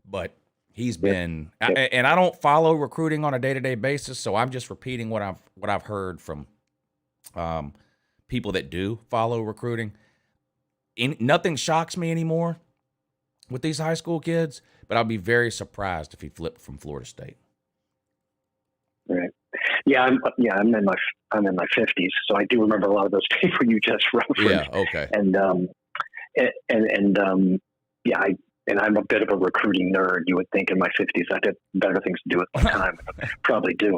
Speaker 7: But he's been, and I don't follow recruiting on a day-to-day basis, so I'm just repeating what I've heard from people that do follow recruiting. Nothing shocks me anymore. with these high school kids, but I'll be very surprised if he flipped from Florida State.
Speaker 12: Right. Yeah, I'm in my 50s, so I do remember a lot of those people you just referenced.
Speaker 7: Yeah, okay.
Speaker 12: And I'm a bit of a recruiting nerd. You would think in my 50s I'd have better things to do with my time. I probably do.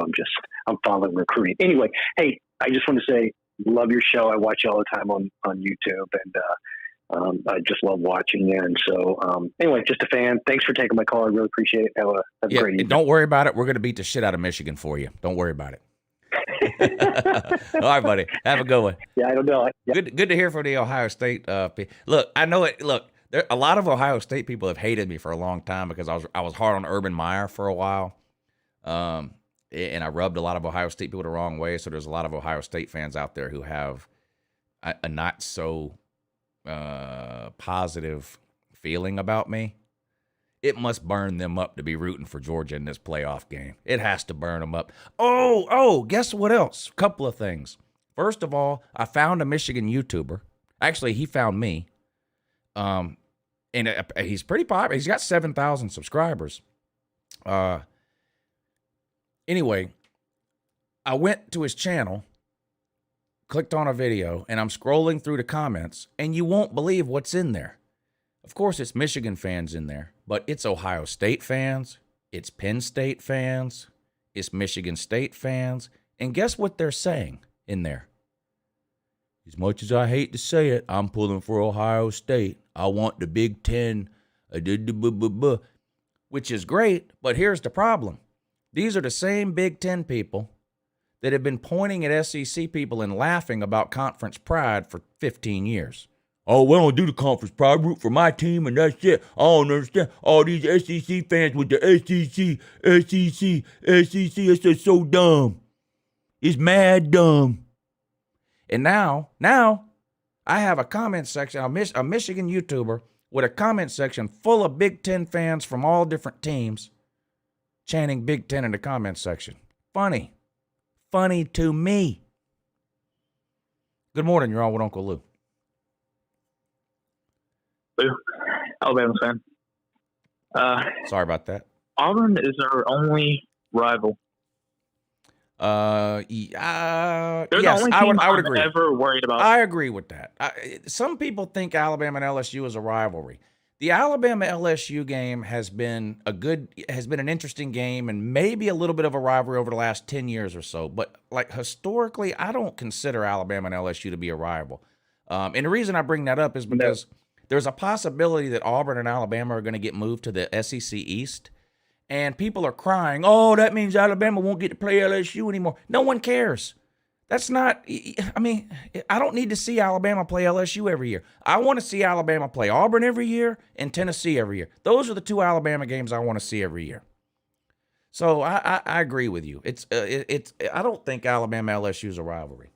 Speaker 12: I'm following recruiting. Anyway, hey, I just want to say, love your show. I watch you all the time on YouTube, and I just love watching you. And so, anyway, just a fan. Thanks for taking my call. I really appreciate it. Have a great evening.
Speaker 7: Don't worry about it. We're going to beat the shit out of Michigan for you. Don't worry about it. All right, buddy. Have a good one.
Speaker 12: Yeah, I don't know. Yeah.
Speaker 7: Good to hear from the Ohio State. Look, I know it. Look, a lot of Ohio State people have hated me for a long time because I was hard on Urban Meyer for a while. And I rubbed a lot of Ohio State people the wrong way. So there's a lot of Ohio State fans out there who have a not so positive feeling about me. It must burn them up to be rooting for Georgia in this playoff game. It has to burn them up. Oh, guess what else? Couple of things. First of all, I found a Michigan YouTuber. Actually, he found me. And he's pretty popular. He's got 7,000 subscribers. Anyway, I went to his channel, clicked on a video, and I'm scrolling through the comments, and you won't believe what's in there. Of course, it's Michigan fans in there, but it's Ohio State fans, it's Penn State fans, it's Michigan State fans, and guess what they're saying in there? As much as I hate to say it, I'm pulling for Ohio State. I want the Big Ten, which is great, but here's the problem. These are the same Big Ten people that have been pointing at SEC people and laughing about conference pride for 15 years. Oh, we don't do the conference pride. Root for my team, and that's it. I don't understand all these SEC fans with the SEC. It's just so dumb. It's mad dumb. And now I have a comment section, a Michigan YouTuber with a comment section full of Big Ten fans from all different teams chanting Big Ten in the comment section. Funny to me. Good morning, you're on with Uncle Lou.
Speaker 13: Alabama fan.
Speaker 7: Sorry about that.
Speaker 13: Auburn is our only rival.
Speaker 7: Yes,
Speaker 13: the only
Speaker 7: I would agree.
Speaker 13: Ever worried about.
Speaker 7: I agree with that. Some people think Alabama and LSU is a rivalry. The Alabama LSU game has been an interesting game and maybe a little bit of a rivalry over the last 10 years or so. But like historically, I don't consider Alabama and LSU to be a rival. And the reason I bring that up is because there's a possibility that Auburn and Alabama are going to get moved to the SEC East. And people are crying, oh, that means Alabama won't get to play LSU anymore. No one cares. That's not, I mean, I don't need to see Alabama play LSU every year. I want to see Alabama play Auburn every year and Tennessee every year. Those are the two Alabama games I want to see every year. So I agree with you. I don't think Alabama LSU is a rivalry.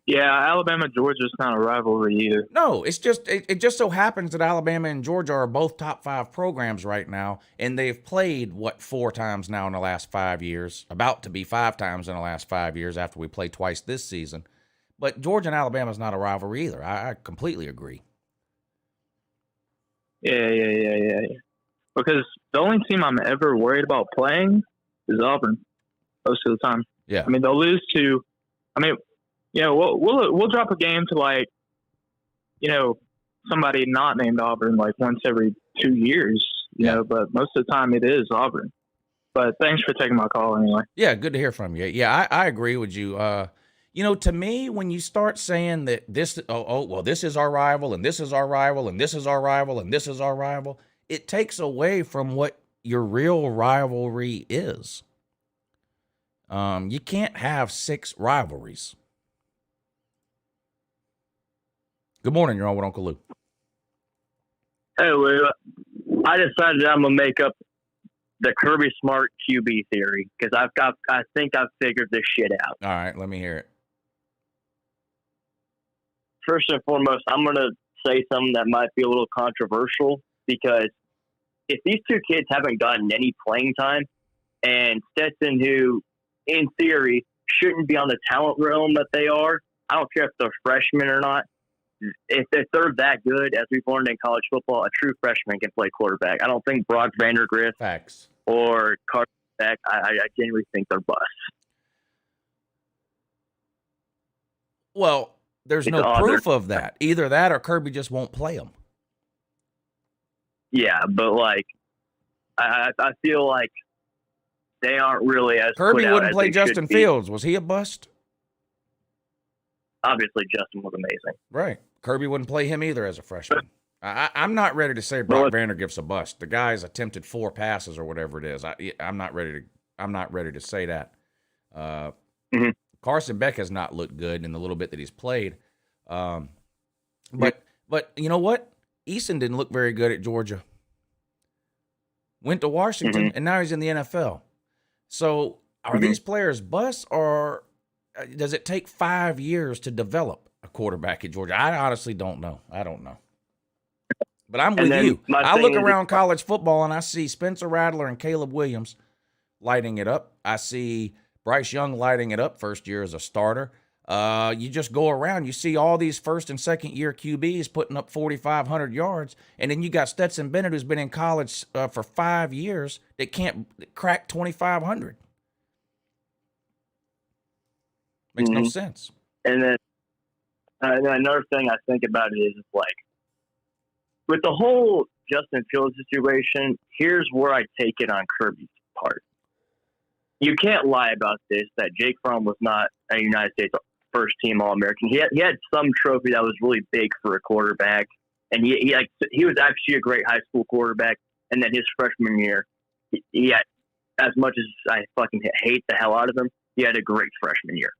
Speaker 13: Yeah, Alabama Georgia is not a rivalry either.
Speaker 7: No, it's just it just so happens that Alabama and Georgia are both top 5 programs right now, and they've played 4 times now in the last 5 years, about to be 5 times in the last 5 years after we play twice this season. But Georgia and Alabama is not a rivalry either. I completely agree.
Speaker 13: Yeah. Because the only team I'm ever worried about playing is Auburn most of the time.
Speaker 7: Yeah.
Speaker 13: I mean, they'll lose to. I mean. Yeah, we'll drop a game to somebody not named Auburn once every 2 years, you know, but most of the time it is Auburn. But thanks for taking my call anyway.
Speaker 7: Yeah, good to hear from you. Yeah, I agree with you. To me, when you start saying that this is our rival and this is our rival and this is our rival and this is our rival, it takes away from what your real rivalry is. You can't have 6 rivalries. Good morning. You're on with Uncle Lou.
Speaker 14: Hey, Lou. I decided I'm going to make up the Kirby Smart QB theory because I think I've figured this shit out.
Speaker 7: All right. Let me hear it.
Speaker 14: First and foremost, I'm going to say something that might be a little controversial because if these two kids haven't gotten any playing time and Stetson, who in theory shouldn't be on the talent realm that they are, I don't care if they're freshmen or not. If they're that good, as we've learned in college football, a true freshman can play quarterback. I don't think Brock Vandergrift or Carson Beck, I genuinely think they're busts.
Speaker 7: Well, there's no proof of that. Either that or Kirby just won't play them.
Speaker 14: Yeah, but like, I feel like they aren't really as
Speaker 7: Kirby
Speaker 14: put out
Speaker 7: wouldn't
Speaker 14: as
Speaker 7: play
Speaker 14: they
Speaker 7: Justin
Speaker 14: should be.
Speaker 7: Fields. Was he a bust?
Speaker 14: Obviously, Justin was amazing.
Speaker 7: Right. Kirby wouldn't play him either as a freshman. I'm not ready to say Brock Vandergrift's a bust. The guy's attempted 4 passes or whatever it is. I'm not ready to say that. Carson Beck has not looked good in the little bit that he's played. But you know what? Eason didn't look very good at Georgia. Went to Washington, and now he's in the NFL. So are these players busts, or does it take 5 years to develop a quarterback at Georgia? I honestly don't know. I don't know. But I'm with you. I look around college football, and I see Spencer Rattler and Caleb Williams lighting it up. I see Bryce Young lighting it up first year as a starter. You just go around, you see all these first and second year QBs putting up 4,500 yards, and then you got Stetson Bennett, who's been in college for 5 years, that can't crack 2,500. Makes no sense.
Speaker 14: And then another thing I think about it is like, with the whole Justin Fields situation, here's where I take it on Kirby's part. You can't lie about this, that Jake Fromm was not a United States first-team All-American. He had some trophy that was really big for a quarterback, and he was actually a great high school quarterback. And then his freshman year, he had, as much as I fucking hate the hell out of him, he had a great freshman year.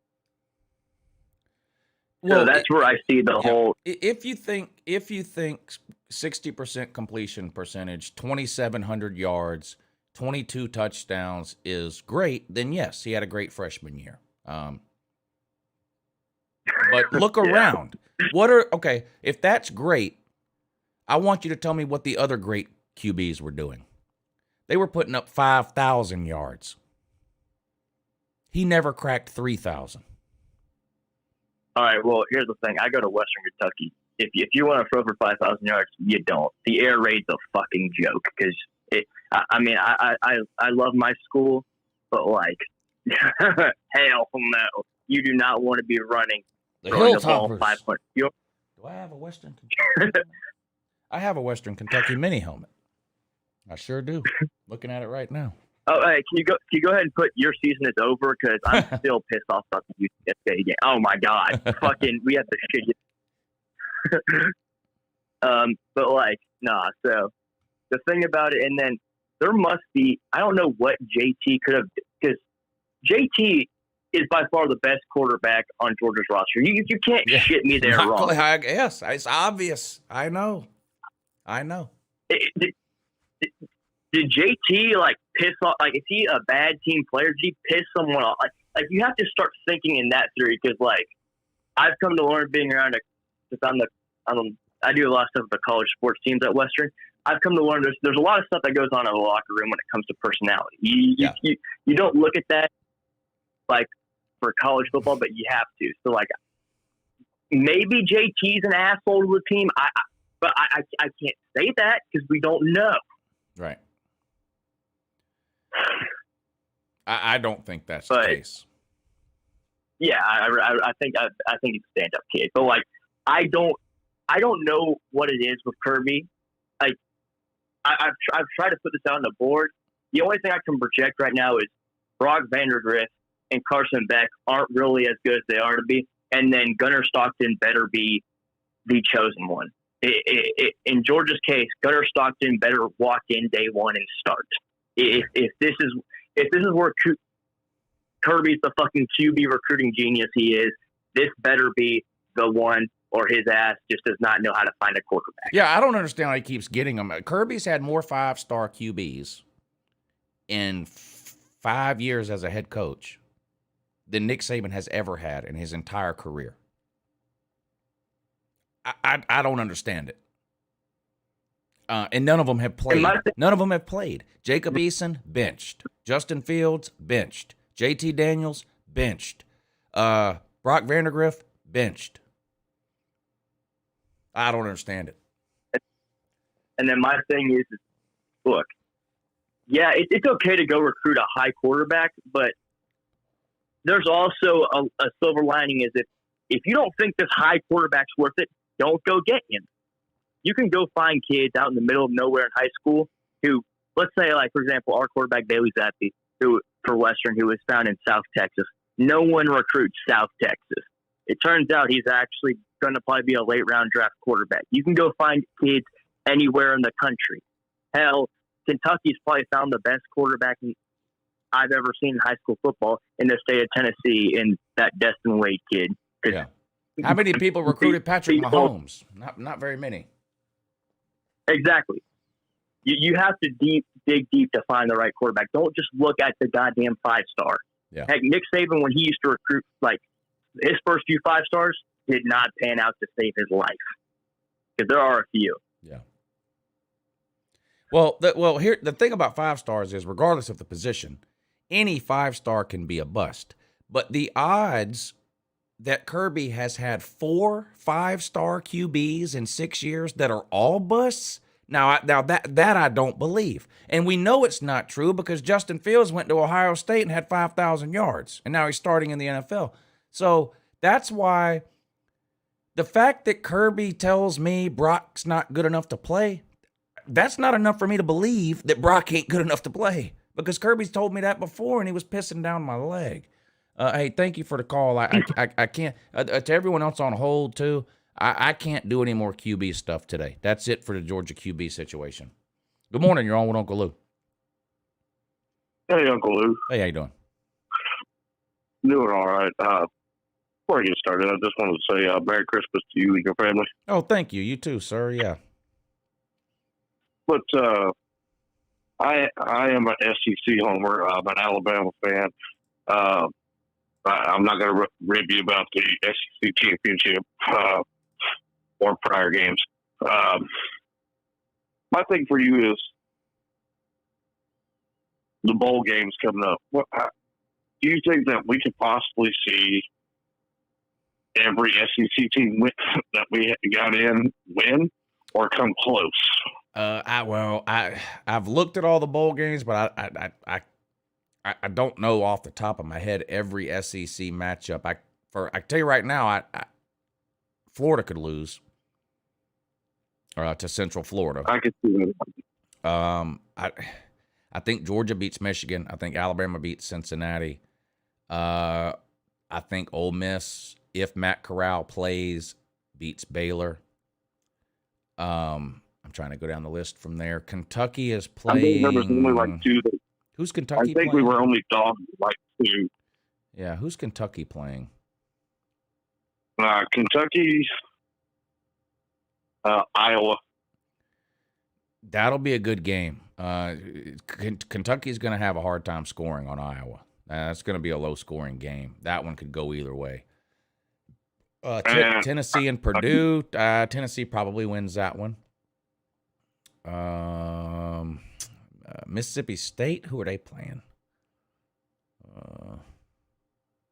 Speaker 14: Well, so that's where I see the whole.
Speaker 7: If you think 60% completion percentage, 2,700 yards, 22 touchdowns is great, then yes, he had a great freshman year. But look around. If that's great, I want you to tell me what the other great QBs were doing. They were putting up 5,000 yards. He never cracked 3,000.
Speaker 14: All right, well, here's the thing. I go to Western Kentucky. If you want to throw for 5,000 yards, you don't. The air raid's a fucking joke because I love my school, but like, hell no. You do not want to be running
Speaker 7: the
Speaker 14: Hilltoppers.
Speaker 7: Do I have a Western Kentucky? I have a Western Kentucky mini helmet. I sure do. Looking at it right now.
Speaker 14: Oh, hey, can you go ahead and put your season is over? Because I'm still pissed off about the UCSA game. Oh my god, fucking, we have the shit. But like, nah. So the thing about it, and then there must be. I don't know what JT could have, because JT is by far the best quarterback on Georgia's roster. You can't shit me there wrong.
Speaker 7: I guess it's obvious. I know.
Speaker 14: Did JT like piss off? Like, is he a bad team player? Did he piss someone off? Like you have to start thinking in that theory, because like I've come to learn being around because I do a lot of stuff with the college sports teams at Western. I've come to learn there's a lot of stuff that goes on in the locker room when it comes to personality. You don't look at that like for college football, but you have to. So like maybe JT's an asshole to the team. But I can't say that because we don't know.
Speaker 7: Right. I don't think that's the case.
Speaker 14: Yeah, I think he's a stand-up kid, but like I don't know what it is with Kirby. Like I've tried to put this out on the board. The only thing I can project right now is Brock Vandergrift and Carson Beck aren't really as good as they are to be, and then Gunnar Stockton better be the chosen one. In Georgia's case, Gunnar Stockton better walk in day one and start. If this is where Kirby's the fucking QB recruiting genius he is, this better be the one, or his ass just does not know how to find a quarterback.
Speaker 7: Yeah, I don't understand how he keeps getting them. Kirby's had more 5-star QBs in 5 years as a head coach than Nick Saban has ever had in his entire career. I don't understand it. And none of them have played. Jacob Eason, benched. Justin Fields, benched. JT Daniels, benched. Brock Vandergrift, Benched. I don't understand it.
Speaker 14: And then my thing is, look, yeah, it's okay to go recruit a high quarterback, but there's also a silver lining is if you don't think this high quarterback's worth it, don't go get him. You can go find kids out in the middle of nowhere in high school who, let's say, like, for example, our quarterback, Bailey Zappi, who for Western, who was found in South Texas. No one recruits South Texas. It turns out he's actually going to probably be a late-round draft quarterback. You can go find kids anywhere in the country. Hell, Kentucky's probably found the best quarterback I've ever seen in high school football in the state of Tennessee in that Destin Wade kid.
Speaker 7: Yeah. How many people recruited Patrick Mahomes? Not very many.
Speaker 14: Exactly. You have to dig deep to find the right quarterback. Don't just look at the goddamn 5-star.
Speaker 7: Yeah.
Speaker 14: Heck, Nick Saban, when he used to recruit, like, his first few 5-stars did not pan out to save his life. Because there are a few.
Speaker 7: Yeah. Well, here the thing about 5-stars is, regardless of the position, any 5-star can be a bust. But the odds that Kirby has had 4 5-star QBs in 6 years that are all busts, now that I don't believe. And we know it's not true because Justin Fields went to Ohio State and had 5,000 yards, and now he's starting in the NFL. So that's why the fact that Kirby tells me Brock's not good enough to play, that's not enough for me to believe that Brock ain't good enough to play, because Kirby's told me that before and he was pissing down my leg. Hey, thank you for the call. I can't, to everyone else on hold too, I can't do any more QB stuff today. That's it for the Georgia QB situation. Good morning. You're on with Uncle Lou.
Speaker 15: Hey, Uncle Lou.
Speaker 7: Hey, how you doing?
Speaker 15: Doing all right. Before I get started, I just wanted to say Merry Christmas to you and your family.
Speaker 7: Oh, thank you. You too, sir. Yeah.
Speaker 15: But I am an SEC homer. I'm an Alabama fan. I'm not going to rib you about the SEC championship or prior games. My thing for you is the bowl games coming up. Do you think that we could possibly see every SEC team that we got in win or come close?
Speaker 7: I've looked at all the bowl games, but I don't know off the top of my head every SEC matchup. I tell you right now, Florida could lose to Central Florida.
Speaker 15: I could see that.
Speaker 7: I think Georgia beats Michigan. I think Alabama beats Cincinnati. I think Ole Miss, if Matt Corral plays, beats Baylor. I'm trying to go down the list from there. Kentucky is playing.
Speaker 15: I think there was only like 2.
Speaker 7: Who's Kentucky
Speaker 15: I think
Speaker 7: playing?
Speaker 15: we were only dogged like 2.
Speaker 7: Yeah, who's Kentucky playing?
Speaker 15: Kentucky, Iowa.
Speaker 7: That'll be a good game. Kentucky's going to have a hard time scoring on Iowa. That's going to be a low-scoring game. That one could go either way. Tennessee and Purdue. Tennessee probably wins that one. Mississippi State, who are they playing?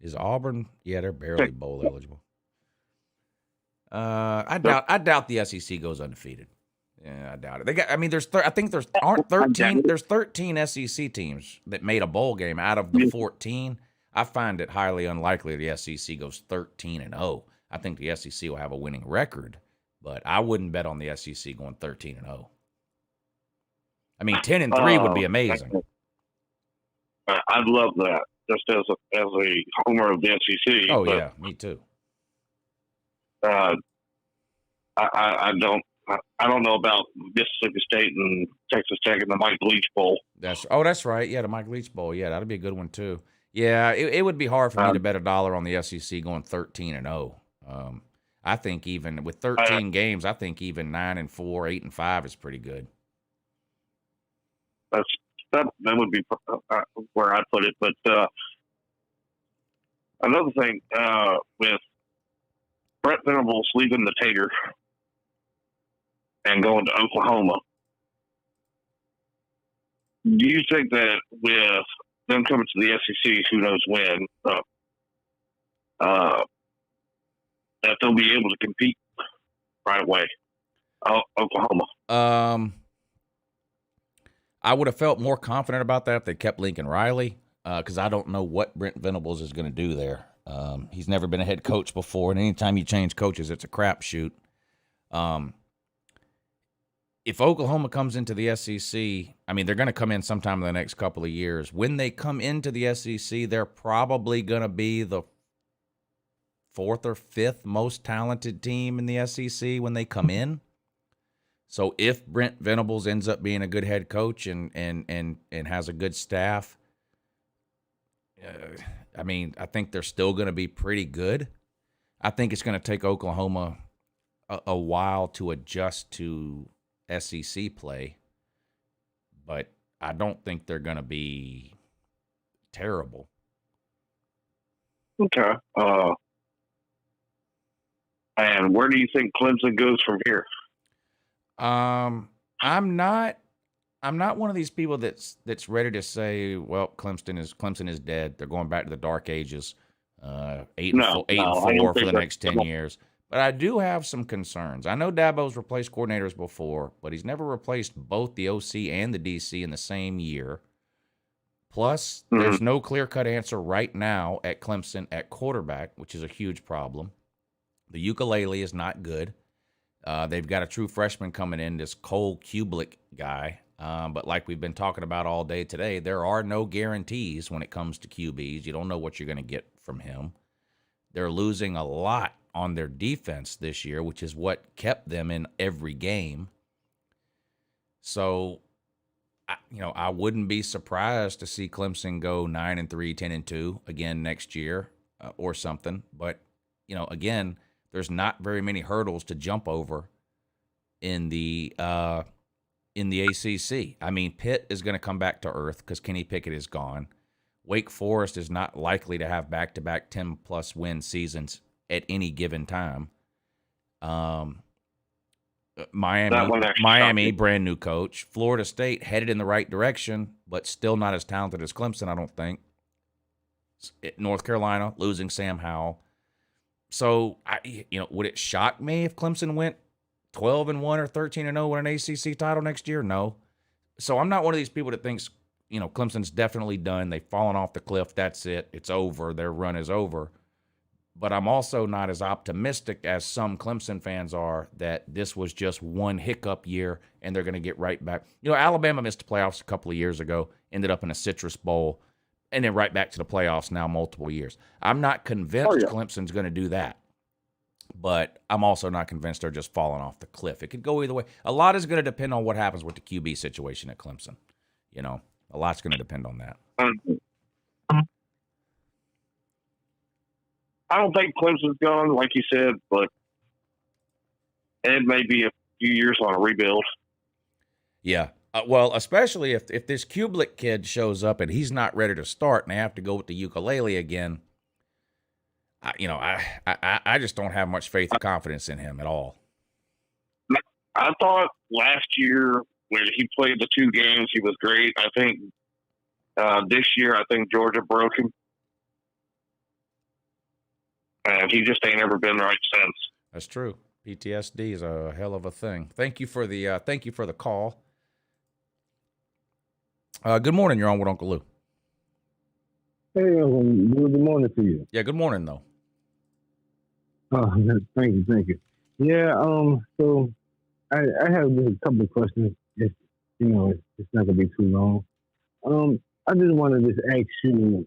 Speaker 7: Is Auburn? Yeah, they're barely bowl eligible. I doubt the SEC goes undefeated. Yeah, I doubt it. There's 13 SEC teams that made a bowl game out of the 14. I find it highly unlikely the SEC goes 13-0. I think the SEC will have a winning record, but I wouldn't bet on the SEC going 13-0. I mean, 10-3 would be amazing.
Speaker 15: I'd love that, just as a homer of the SEC.
Speaker 7: Oh, yeah, me too.
Speaker 15: I don't know about Mississippi State and Texas Tech and the Mike Leach Bowl.
Speaker 7: That's right. Yeah, the Mike Leach Bowl. Yeah, that'd be a good one too. Yeah, it would be hard for me to bet $1 on the SEC going 13-0. I think even with 13 games, I think even 9-4, 8-5 is pretty good.
Speaker 15: That would be where I put it. But another thing with Brett Venables leaving the Tater and going to Oklahoma, do you think that with them coming to the SEC, who knows when, that they'll be able to compete right away? Oklahoma.
Speaker 7: I would have felt more confident about that if they kept Lincoln Riley, because I don't know what Brent Venables is going to do there. He's never been a head coach before, and anytime you change coaches, it's a crapshoot. If Oklahoma comes into the SEC, I mean, they're going to come in sometime in the next couple of years. When they come into the SEC, they're probably going to be the fourth or fifth most talented team in the SEC when they come in. So if Brent Venables ends up being a good head coach and has a good staff, I mean, I think they're still going to be pretty good. I think it's going to take Oklahoma a while to adjust to SEC play, but I don't think they're going to be terrible.
Speaker 15: Okay. And where do you think Clemson goes from here?
Speaker 7: I'm not one of these people that's ready to say, well, Clemson is dead. They're going back to the dark ages, 8 and 4 for the next 10 years. But I do have some concerns. I know Dabo's replaced coordinators before, but he's never replaced both the OC and the DC in the same year. Plus, there's no clear-cut answer right now at Clemson at quarterback, which is a huge problem. The ukulele is not good. They've got a true freshman coming in, this Cole Kubelik guy. But like we've been talking about all day today, there are no guarantees when it comes to QBs. You don't know what you're going to get from him. They're losing a lot on their defense this year, which is what kept them in every game. So, I wouldn't be surprised to see Clemson go 9-3, 10-2 again next year or something. But, again, there's not very many hurdles to jump over in the ACC. I mean, Pitt is going to come back to earth because Kenny Pickett is gone. Wake Forest is not likely to have back-to-back 10-plus win seasons at any given time. Miami, brand new coach. Florida State headed in the right direction, but still not as talented as Clemson, I don't think. North Carolina losing Sam Howell. So, would it shock me if Clemson went 12-1 or 13-0 with an ACC title next year? No. So I'm not one of these people that thinks, Clemson's definitely done. They've fallen off the cliff. That's it. It's over. Their run is over. But I'm also not as optimistic as some Clemson fans are that this was just one hiccup year and they're going to get right back. Alabama missed the playoffs a couple of years ago, ended up in a Citrus Bowl, and then right back to the playoffs now multiple years. I'm not convinced Clemson's going to do that. But I'm also not convinced they're just falling off the cliff. It could go either way. A lot is going to depend on what happens with the QB situation at Clemson. A lot's going to depend on that.
Speaker 15: I don't think Clemson's gone, like you said, but it may be a few years on a rebuild.
Speaker 7: Yeah. Well, especially if this Kubelik kid shows up and he's not ready to start and they have to go with the ukulele again. I just don't have much faith or confidence in him at all.
Speaker 15: I thought last year when he played the 2 games, he was great. I think this year, I think Georgia broke him. And he just ain't ever been right since.
Speaker 7: That's true. PTSD is a hell of a thing. Thank you for the call. Good morning. You're on with Uncle Lou.
Speaker 16: Hey, good morning to you.
Speaker 7: Yeah, good morning, though.
Speaker 16: Oh, thank you. Yeah, so I have just a couple of questions. It's not gonna be too long. I just wanted to ask you,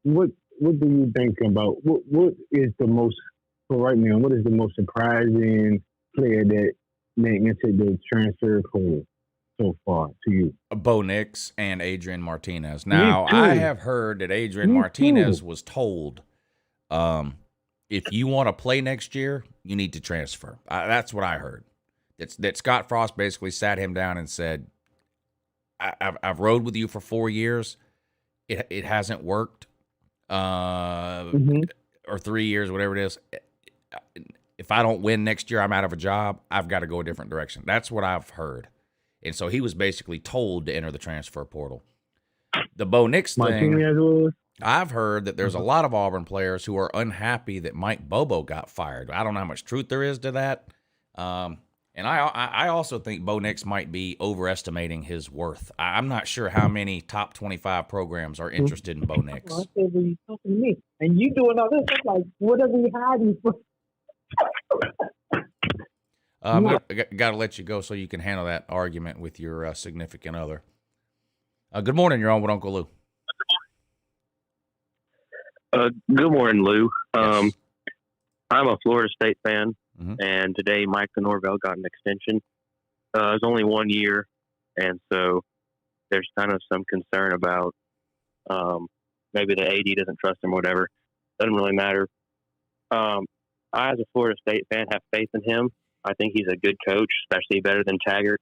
Speaker 16: what do you think about what is the most right now? What is the most surprising player that entered the transfer portal so far to you?
Speaker 7: Bo Nix and Adrian Martinez. Now, I have heard that Adrian Martinez was told, if you want to play next year, you need to transfer. That's what I heard. That Scott Frost basically sat him down and said, I've rode with you for 4 years. It hasn't worked. Or 3 years, whatever it is. If I don't win next year, I'm out of a job. I've got to go a different direction. That's what I've heard. And so he was basically told to enter the transfer portal. The Bo Nix thing. I've heard that there's a lot of Auburn players who are unhappy that Mike Bobo got fired. I don't know how much truth there is to that. And I also think Bo Nix might be overestimating his worth. I'm not sure how many top 25 programs are interested in Bo Nix.
Speaker 11: I said, well, you talking to me, and you doing all this? I'm like, what are we hiding from?
Speaker 7: I got to let you go so you can handle that argument with your significant other. Good morning. You're on with Uncle Lou.
Speaker 17: Good morning, Lou.
Speaker 7: Yes.
Speaker 17: I'm a Florida State fan, and today Mike Norvell got an extension. It was only 1 year, and so there's kind of some concern about maybe the AD doesn't trust him or whatever. Doesn't really matter. I, as a Florida State fan, have faith in him. I think he's a good coach, especially better than Taggart.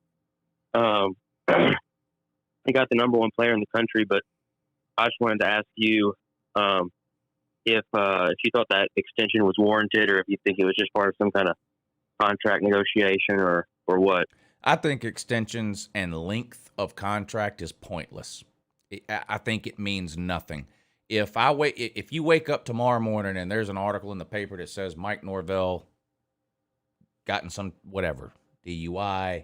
Speaker 17: He got the number one player in the country, but I just wanted to ask you if you thought that extension was warranted, or if you think it was just part of some kind of contract negotiation, or what.
Speaker 7: I think extensions and length of contract is pointless. I think it means nothing. If you wake up tomorrow morning and there's an article in the paper that says Mike Norvell gotten some whatever DUI,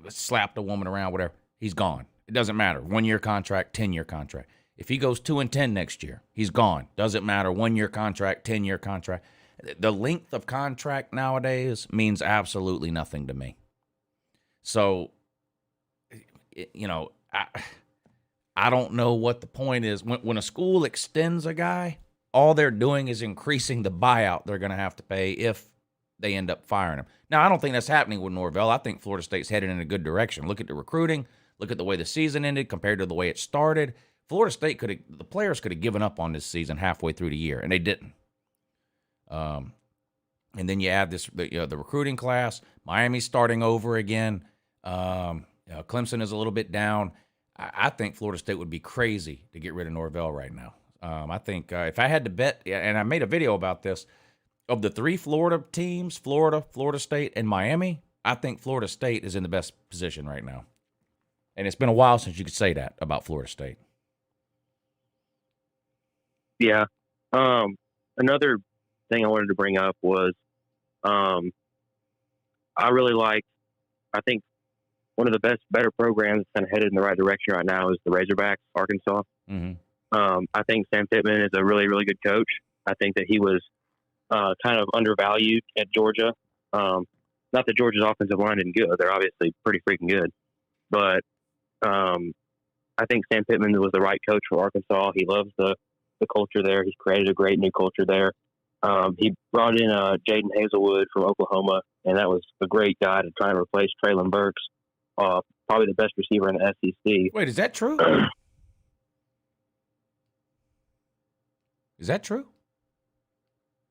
Speaker 7: slapped a woman around, whatever, he's gone. It doesn't matter. 1 year contract, 10-year contract. If he goes 2-10 next year, he's gone. Doesn't matter. 1 year contract, 10-year contract. The length of contract nowadays means absolutely nothing to me. So, I don't know what the point is. When a school extends a guy, all they're doing is increasing the buyout they're going to have to pay if they end up firing him. Now, I don't think that's happening with Norvell. I think Florida State's headed in a good direction. Look at the recruiting. Look at the way the season ended compared to the way it started. Florida State the players could have given up on this season halfway through the year, and they didn't. And then you add the recruiting class. Miami's starting over again. Clemson is a little bit down. I think Florida State would be crazy to get rid of Norvell right now. I think if I had to bet, and I made a video about this, of the three Florida teams, Florida State, and Miami, I think Florida State is in the best position right now. And it's been a while since you could say that about Florida State.
Speaker 17: Yeah. Another thing I wanted to bring up was I think one of the better programs kind of headed in the right direction right now is the Razorbacks, Arkansas.
Speaker 7: Mm-hmm.
Speaker 17: I think Sam Pittman is a really, really good coach. I think that he was kind of undervalued at Georgia. Not that Georgia's offensive line isn't good. They're obviously pretty freaking good. But I think Sam Pittman was the right coach for Arkansas. He loves the culture there. He's created a great new culture there. He brought in Jaden Hazelwood from Oklahoma, and that was a great guy to try and replace Traylon Burks, probably the best receiver in the SEC.
Speaker 7: Wait, is that true? Is that true?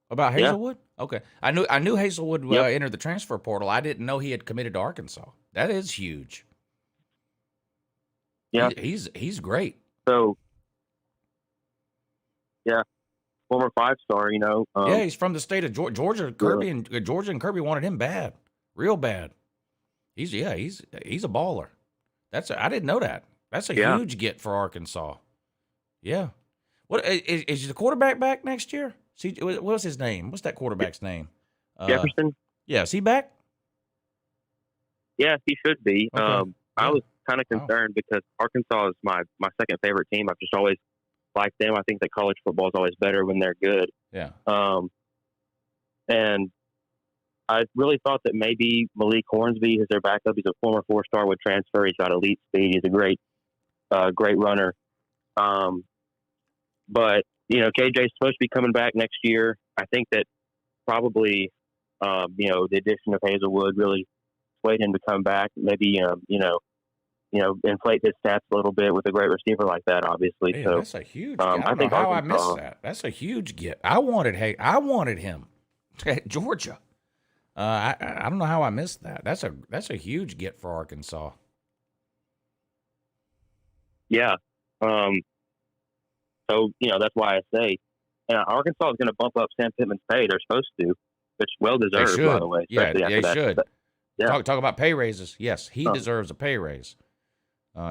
Speaker 7: About Hazelwood? Yeah. Okay. I knew Hazelwood entered the transfer portal. I didn't know he had committed to Arkansas. That is huge.
Speaker 17: Yeah.
Speaker 7: He's great.
Speaker 17: So, yeah. Former 5-star,
Speaker 7: yeah, he's from the state of Georgia. Kirby and Kirby wanted him bad, real bad. He's a baller. I didn't know that. That's a huge get for Arkansas. Yeah. What is the quarterback back next year? See, what's his name? What's that quarterback's name?
Speaker 17: Jefferson.
Speaker 7: Yeah, is he back?
Speaker 17: Yeah, he should be.
Speaker 7: Okay.
Speaker 17: I was kind of concerned because Arkansas is my second favorite team. I've just always liked them. I think that college football is always better when they're good.
Speaker 7: Yeah.
Speaker 17: And I really thought that maybe Malik Hornsby is their backup. He's a former 4-star, would transfer. He's got elite speed. He's a great runner. But KJ's supposed to be coming back next year. I think that probably the addition of Hazelwood really swayed him to come back. Maybe inflate his stats a little bit with a great receiver like that, obviously.
Speaker 7: Man,
Speaker 17: so
Speaker 7: that's a huge get. I don't know how I missed that. That's a huge get. I wanted him at Georgia. I don't know how I missed that. That's a huge get for Arkansas.
Speaker 17: Yeah. So that's why I say, Arkansas is going to bump up Sam Pittman's pay. They're supposed to, which well deserved, by the way.
Speaker 7: Yeah, they should.
Speaker 17: But, yeah.
Speaker 7: Talk about pay raises. Yes, he deserves a pay raise.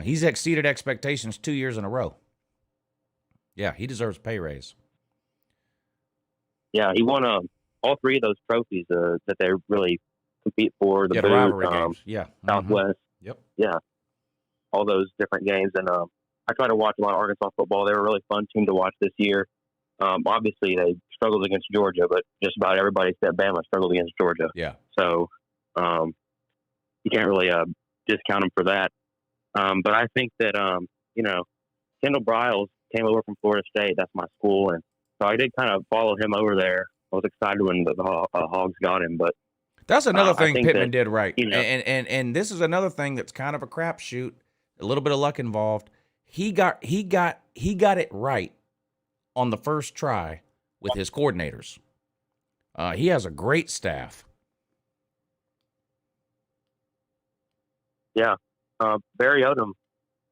Speaker 7: He's exceeded expectations 2 years in a row. Yeah, he deserves a pay raise.
Speaker 17: Yeah, he won all three of those trophies that they really compete for. The
Speaker 7: the rivalry games. Yeah.
Speaker 17: Southwest.
Speaker 7: Yep.
Speaker 17: Yeah. All those different games. And I try to watch a lot of Arkansas football. They were a really fun team to watch this year. Obviously, they struggled against Georgia, but just about everybody except Bama struggled against Georgia.
Speaker 7: Yeah.
Speaker 17: So you can't really discount them for that. But I think that, Kendall Briles came over from Florida State. That's my school. And so I did kind of follow him over there. I was excited when the Hogs got him. But
Speaker 7: that's another thing Pittman
Speaker 17: that,
Speaker 7: did right. And this is another thing that's kind of a crapshoot, a little bit of luck involved. He got it right on the first try with his coordinators. He has a great staff.
Speaker 17: Yeah. Barry Odom,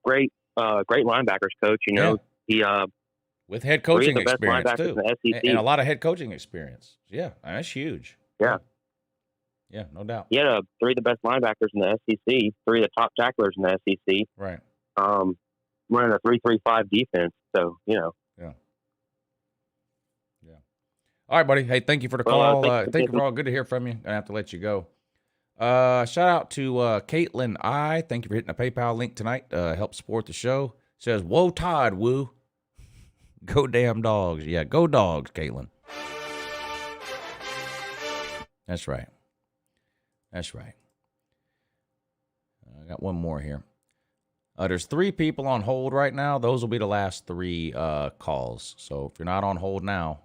Speaker 17: great linebackers coach. He
Speaker 7: with head coaching
Speaker 17: best
Speaker 7: experience
Speaker 17: linebackers
Speaker 7: too,
Speaker 17: in the SEC.
Speaker 7: and a lot of head coaching experience. Yeah, that's huge.
Speaker 17: Yeah,
Speaker 7: yeah, no doubt.
Speaker 17: He had three of the best linebackers in the SEC, three of the top tacklers in the SEC.
Speaker 7: Right.
Speaker 17: Running a 3-3-5 defense. So
Speaker 7: Yeah. All right, buddy. Hey, thank you for the call. Thank you for all. Good to hear from you. Gonna have to let you go. Shout out to Caitlin I. Thank you for hitting the PayPal link tonight. Help support the show. Says, "Whoa, Todd, woo." Go damn dogs. Yeah, go dogs, Caitlin. That's right. That's right. I got one more here. There's 3 people on hold right now. Those will be the last 3 calls. So if you're not on hold now,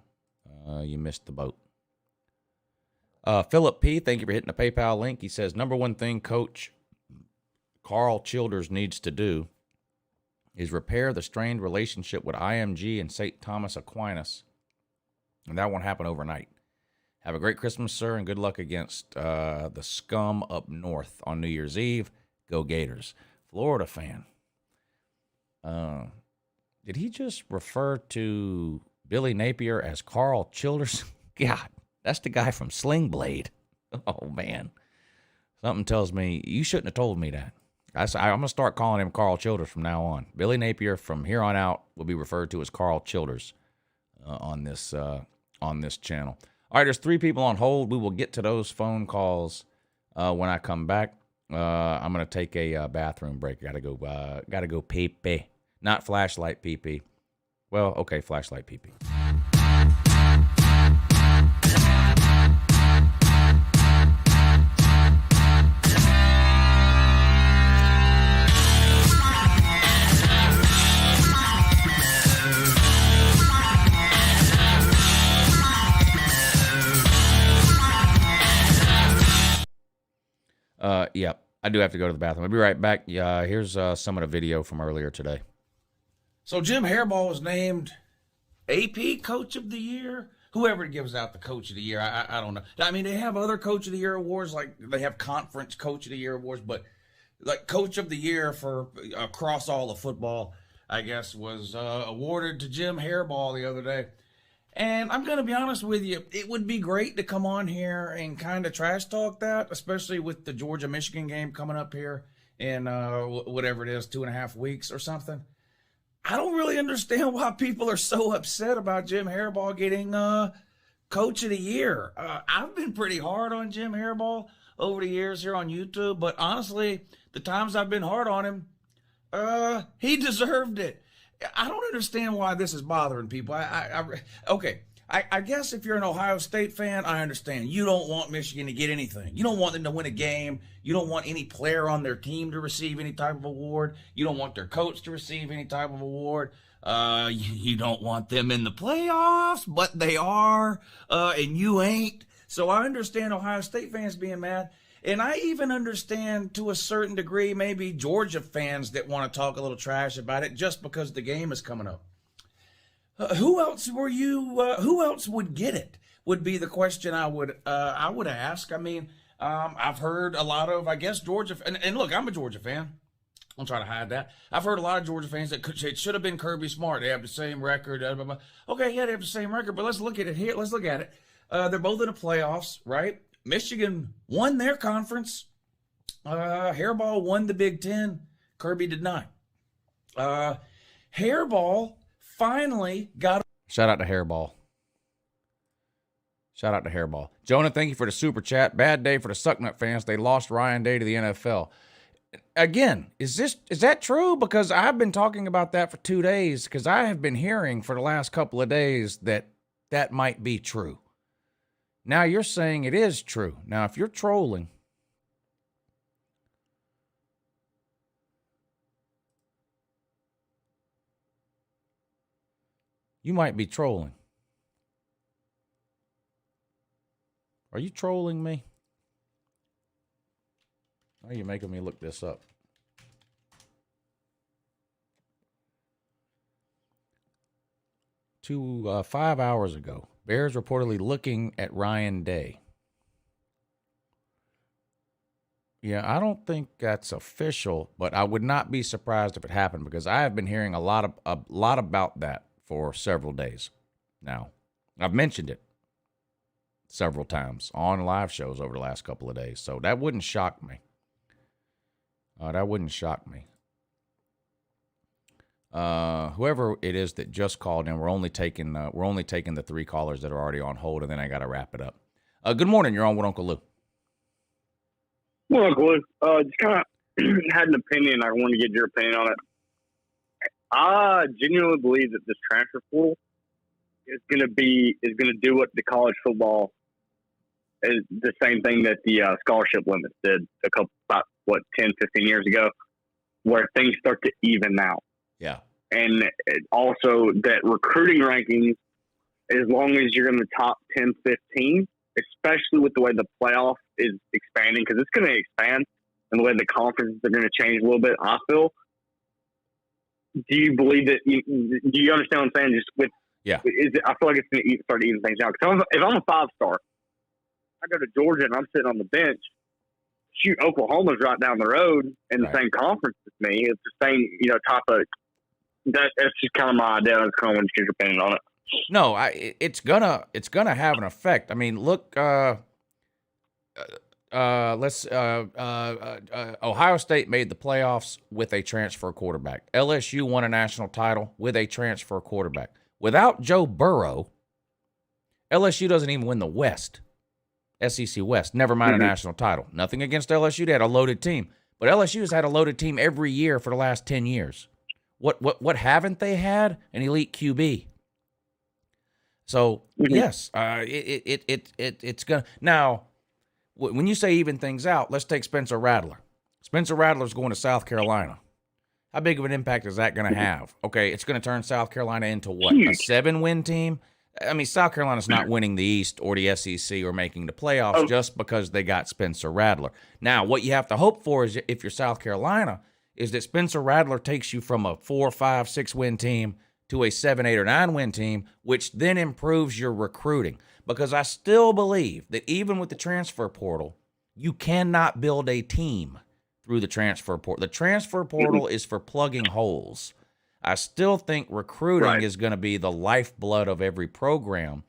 Speaker 7: you missed the boat. Philip P., thank you for hitting the PayPal link. He says, number one thing Coach Carl Childers needs to do is repair the strained relationship with IMG and St. Thomas Aquinas. And that won't happen overnight. Have a great Christmas, sir, and good luck against the scum up north on New Year's Eve. Go Gators. Florida fan. Did he just refer to Billy Napier as Carl Childers? God, that's the guy from Sling Blade. Oh, man. Something tells me you shouldn't have told me that. I'm going to start calling him Carl Childers from now on. Billy Napier from here on out will be referred to as Carl Childers on this channel. All right, there's 3 people on hold. We will get to those phone calls when I come back. I'm going to take a bathroom break. Gotta go pee-pee. Not flashlight pee-pee. Well, okay, flashlight pee-pee. Yeah, I do have to go to the bathroom. I'll be right back. Here's some of the video from earlier today. So Jim Harbaugh was named AP Coach of the Year. Whoever gives out the Coach of the Year, I don't know. I mean, they have other Coach of the Year awards, like they have Conference Coach of the Year awards, but like Coach of the Year for across all of football, I guess, was awarded to Jim Harbaugh the other day. And I'm going to be honest with you, it would be great to come on here and kind of trash talk that, especially with the Georgia-Michigan game coming up here in whatever it is, 2.5 weeks or something. I don't really understand why people are so upset about Jim Harbaugh getting Coach of the Year. I've been pretty hard on Jim Harbaugh over the years here on YouTube, but honestly, the times I've been hard on him, he deserved it. I don't understand why this is bothering people. I guess if you're an Ohio State fan, I understand. You don't want Michigan to get anything. You don't want them to win a game. You don't want any player on their team to receive any type of award. You don't want their coach to receive any type of award. You don't want them in the playoffs, but they are, and you ain't. So I understand Ohio State fans being mad. And I even understand to a certain degree maybe Georgia fans that want to talk a little trash about it just because the game is coming up. Who else would get it? Would be the question I would ask. I mean, I've heard a lot of, I guess, Georgia, and look, I'm a Georgia fan. I'll try to hide that. I've heard a lot of Georgia fans that it should have been Kirby Smart. They have the same record. Blah, blah, blah. Okay, yeah, they have the same record, but let's look at it here. Let's look at it. They're both in the playoffs, right? Michigan won their conference. Harbaugh won the Big Ten. Kirby did not. Harbaugh finally got. Shout out to Hairball. Shout out to Hairball. Jonah, thank you for the super chat. Bad day for the Sucknut fans. They lost Ryan Day to the NFL. Again, is that true? Because I've been talking about that for 2 days, because I have been hearing for the last couple of days that might be true. Now you're saying it is true. Now, if you're trolling, you might be trolling. Are you trolling me? Why are you making me look this up? To 5 hours ago, Bears reportedly looking at Ryan Day. Yeah, I don't think that's official, but I would not be surprised if it happened, because I have been hearing a lot about that for several days now. I've mentioned it several times on live shows over the last couple of days, so that wouldn't shock me. That wouldn't shock me. Whoever it is that just called in, we're only taking the 3 callers that are already on hold, and then I got to wrap it up. Good morning. You're on with Uncle Lou.
Speaker 18: Well, Uncle Lou, just kind of had an opinion. I want to get your opinion on it. I genuinely believe that this transfer portal is going to do what the college football is the same thing that the scholarship limits did about 10, 15 years ago, where things start to even out.
Speaker 7: Yeah.
Speaker 18: And also that recruiting rankings, as long as you're in the top 10, 15, especially with the way the playoff is expanding, because it's going to expand, and the way the conferences are going to change a little bit, I feel. Do you believe that? Do you understand what I'm saying? Just with
Speaker 7: I
Speaker 18: feel like it's going to start to even things out. Because if I'm a 5-star, I go to Georgia and I'm sitting on the bench. Shoot, Oklahoma's right down the road in the same conference as me. It's the same, type of. That's just kind of my idea. I just kind of want to get your opinion on it.
Speaker 7: No, it's gonna have an effect. I mean, look, Ohio State made the playoffs with a transfer quarterback. LSU won a national title with a transfer quarterback. Without Joe Burrow, LSU doesn't even win the West, SEC West. Never mind a national title. Nothing against LSU; they had a loaded team, but LSU has had a loaded team every year for the last 10 years. What haven't they had? An elite QB. So yes, it's gonna now. When you say even things out, let's take Spencer Rattler. Spencer Rattler's going to South Carolina. How big of an impact is that going to have? Okay, it's going to turn South Carolina into what? A 7-win team? I mean, South Carolina's not winning the East or the SEC or making the playoffs just because they got Spencer Rattler. Now, what you have to hope for is, if you're South Carolina, is that Spencer Rattler takes you from a 4, 5, 6-win team to a 7, 8, or 9-win team, which then improves your recruiting. Because I still believe that even with the transfer portal, you cannot build a team through the transfer portal. The transfer portal is for plugging holes. I still think recruiting is going to be the lifeblood of every program,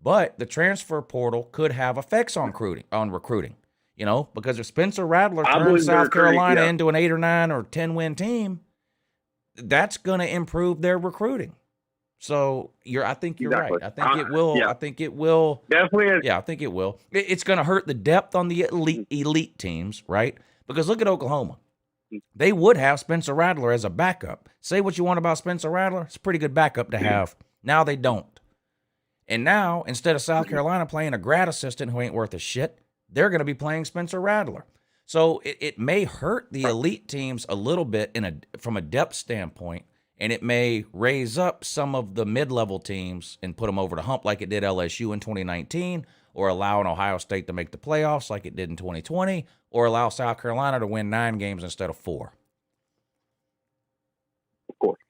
Speaker 7: but the transfer portal could have effects on recruiting. Because if Spencer Rattler turns South Carolina into an 8 or 9 or 10-win team, that's going to improve their recruiting. So I think you're right. I think it will.
Speaker 18: Yeah.
Speaker 7: I think it will.
Speaker 18: Definitely.
Speaker 7: Yeah, I think it will. It's going to hurt the depth on the elite teams, right? Because look at Oklahoma. They would have Spencer Rattler as a backup. Say what you want about Spencer Rattler. It's a pretty good backup to have. Now they don't. And now, instead of South Carolina playing a grad assistant who ain't worth a shit, they're going to be playing Spencer Rattler. So it may hurt the elite teams a little bit from a depth standpoint, and it may raise up some of the mid-level teams and put them over the hump like it did LSU in 2019, or allow an Ohio State to make the playoffs like it did in 2020, or allow South Carolina to win 9 games instead of 4.
Speaker 18: Of course.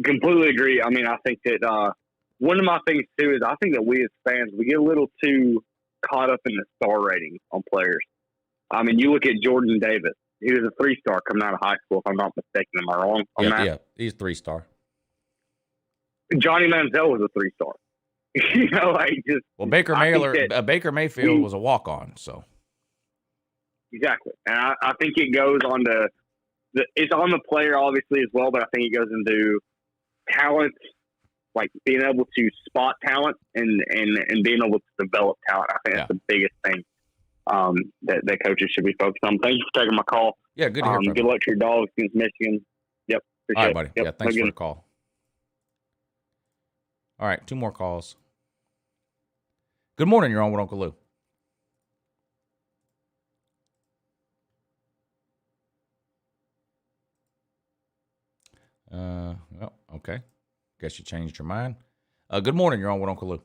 Speaker 18: Completely agree. I mean, I think that one of my things, too, is I think that we as fans, we get a little too caught up in the star ratings on players. I mean, you look at Jordan Davis. He was a 3-star coming out of high school, if I'm not mistaken. Am I wrong on that?
Speaker 7: Yeah, he's 3-star.
Speaker 18: Johnny Manziel was a 3-star.
Speaker 7: Baker Mayfield was a walk-on, so.
Speaker 18: Exactly. And I think it goes on to it's on the player, obviously, as well, but I think it goes into talent, like being able to spot talent and being able to develop talent. I think that's the biggest thing that coaches should be focused on. Thank you for taking my call.
Speaker 7: Yeah, good to hear from
Speaker 18: Good
Speaker 7: you.
Speaker 18: luck to your dogs against Michigan. Yep.
Speaker 7: All right,
Speaker 18: Appreciate
Speaker 7: buddy.
Speaker 18: it. Yep.
Speaker 7: Yeah, thanks for
Speaker 18: Again.
Speaker 7: the call. All right, 2 more calls. Good morning. You're on with Uncle Lou. Well, okay. Guess you changed your mind. Good morning. You're on with Uncle Lou.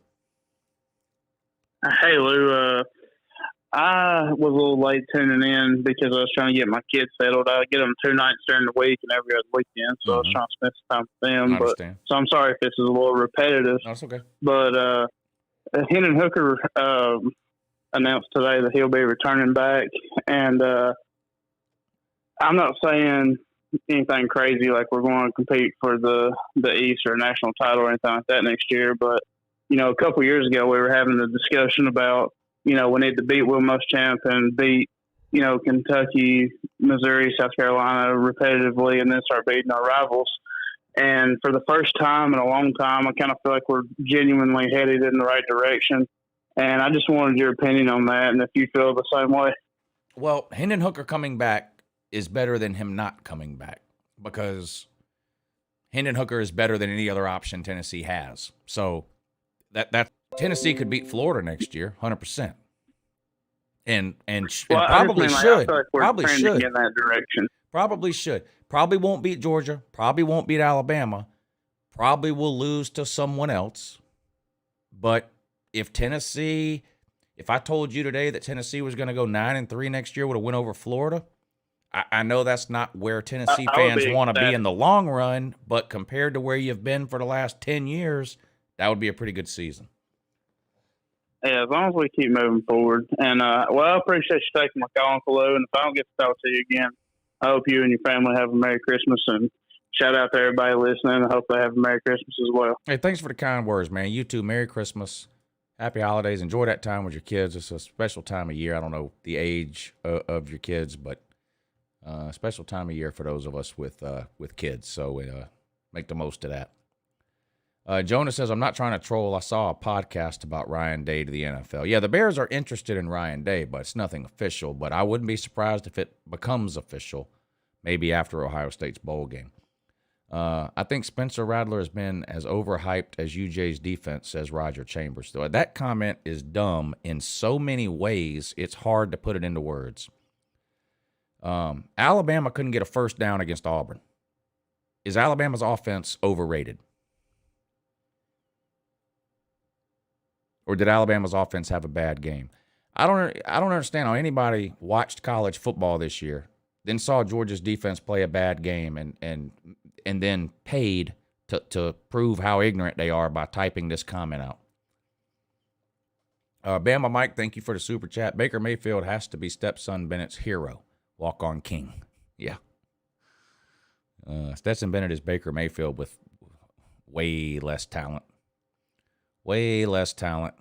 Speaker 13: Hey, Lou. I was a little late tuning in because I was trying to get my kids settled. I get them 2 nights during the week and every other weekend, so I was trying to spend some time with them.
Speaker 7: I understand.
Speaker 13: So I'm sorry if this is a little repetitive.
Speaker 7: No, that's okay.
Speaker 13: But Hendon Hooker announced today that he'll be returning back, and I'm not saying anything crazy like we're going to compete for the East or national title or anything like that next year, but a couple of years ago we were having a discussion about we need to beat Will Muschamp and beat Kentucky, Missouri, South Carolina repetitively, and then start beating our rivals. And for the first time in a long time, I kind of feel like we're genuinely headed in the right direction. And I just wanted your opinion on that, and if you feel the same way.
Speaker 7: Well, Hendon Hooker coming back is better than him not coming back, because Hendon Hooker is better than any other option Tennessee has. So that Tennessee could beat Florida next year, 100%, and probably should. Probably should
Speaker 13: in that direction.
Speaker 7: Probably should. Probably won't beat Georgia. Probably won't beat Alabama. Probably will lose to someone else. But if I told you today that Tennessee was going to go 9-3 next year with a win over Florida, I know that's not where Tennessee fans want to be in the long run, but compared to where you've been for the last 10 years, that would be a pretty good season.
Speaker 13: Yeah, as long as we keep moving forward. And, I appreciate you taking my call, Uncle Lou. And if I don't get to talk to you again, I hope you and your family have a Merry Christmas. And shout out to everybody listening. I hope they have a Merry Christmas as well.
Speaker 7: Hey, thanks for the kind words, man. You too. Merry Christmas. Happy holidays. Enjoy that time with your kids. It's a special time of year. I don't know the age of your kids, but special time of year for those of us with kids. So make the most of that. Jonah says, I'm not trying to troll. I saw a podcast about Ryan Day to the NFL. Yeah, the Bears are interested in Ryan Day, but it's nothing official. But I wouldn't be surprised if it becomes official, maybe after Ohio State's bowl game. I think Spencer Rattler has been as overhyped as UJ's defense, says Roger Chambers. Though that comment is dumb in so many ways, it's hard to put it into words. Alabama couldn't get a first down against Auburn. Is Alabama's offense overrated? Or did Alabama's offense have a bad game? I don't understand how anybody watched college football this year, then saw Georgia's defense play a bad game, and then paid to prove how ignorant they are by typing this comment out. Bama Mike, thank you for the super chat. Baker Mayfield has to be stepson Bennett's hero. Walk on king. Yeah. Stetson Bennett is Baker Mayfield with way less talent. Way less talent.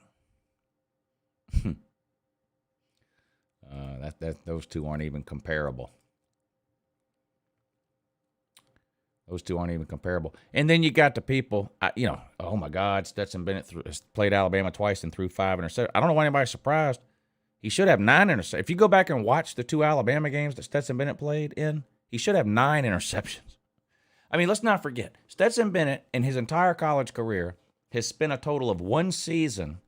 Speaker 7: Those two aren't even comparable. Those two aren't even comparable. And then you got the people, oh my God, Stetson Bennett has played Alabama twice and threw 5 interceptions. I don't know why anybody's surprised. He should have 9 interceptions. If you go back and watch the 2 Alabama games that Stetson Bennett played in, he should have 9 interceptions. I mean, let's not forget, Stetson Bennett in his entire college career has spent a total of 1 season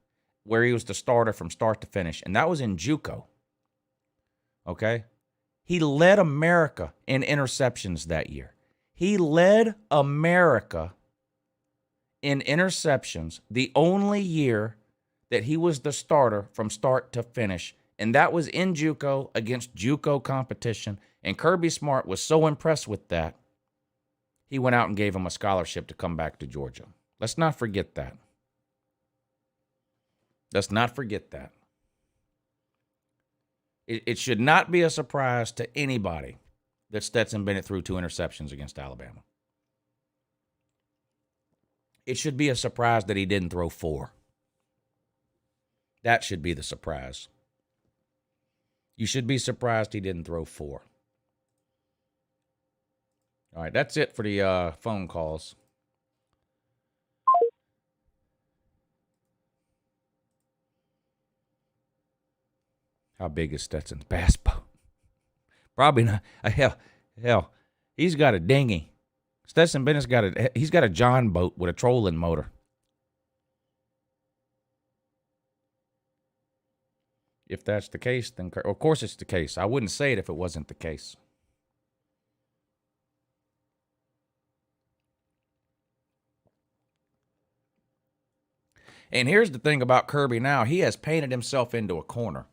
Speaker 7: where he was the starter from start to finish, and that was in JUCO. Okay? He led America in interceptions that year. He led America in interceptions the only year that he was the starter from start to finish, and that was in JUCO against JUCO competition, and Kirby Smart was so impressed with that, he went out and gave him a scholarship to come back to Georgia. Let's not forget that. Let's not forget that. It should not be a surprise to anybody that Stetson Bennett threw 2 interceptions against Alabama. It should be a surprise that he didn't throw 4. That should be the surprise. You should be surprised he didn't throw 4. All right, that's it for the phone calls. How big is Stetson's bass boat? Probably not. Hell, he's got a dinghy. Stetson Bennett's he's got a John boat with a trolling motor. If that's the case, then of course it's the case. I wouldn't say it if it wasn't the case. And here's the thing about Kirby now. He has painted himself into a corner.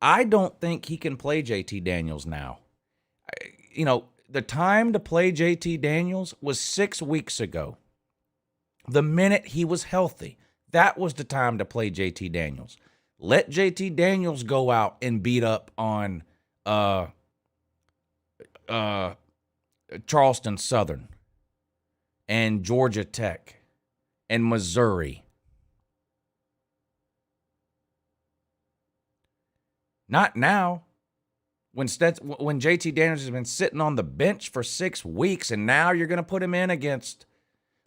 Speaker 7: I don't think he can play JT Daniels now. You know, the time to play JT Daniels was 6 weeks ago. The minute he was healthy, that was the time to play JT Daniels. Let JT Daniels go out and beat up on Charleston Southern and Georgia Tech and Missouri. Not now. When JT Daniels has been sitting on the bench for 6 weeks, and now you're going to put him in against...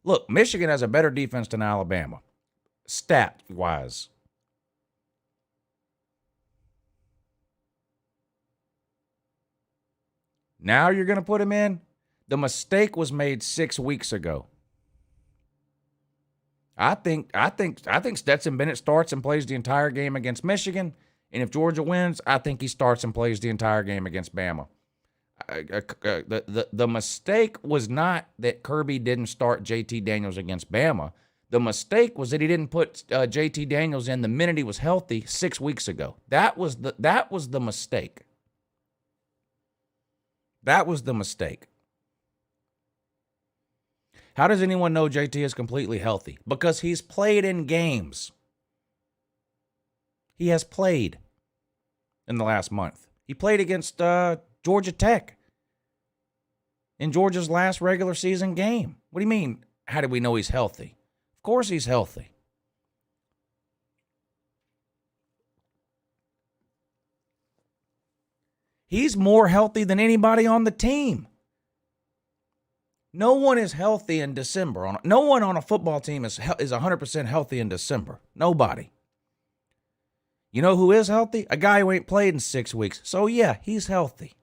Speaker 7: Look, Michigan has a better defense than Alabama, stat-wise. Now you're going to put him in? The mistake was made 6 weeks ago. I think Stetson Bennett starts and plays the entire game against Michigan. And if Georgia wins, I think he starts and plays the entire game against Bama. The mistake was not that Kirby didn't start JT Daniels against Bama. The mistake was that he didn't put JT Daniels in the minute he was healthy 6 weeks ago. That was the mistake. That was the mistake. How does anyone know JT is completely healthy? Because he's played in games. He has played in the last month. He played against Georgia Tech in Georgia's last regular season game. What do you mean, how do we know he's healthy? Of course he's healthy. He's more healthy than anybody on the team. No one is healthy in December. No one on a football team is 100% healthy in December. Nobody. You know who is healthy? A guy who ain't played in 6 weeks. So, yeah, he's healthy.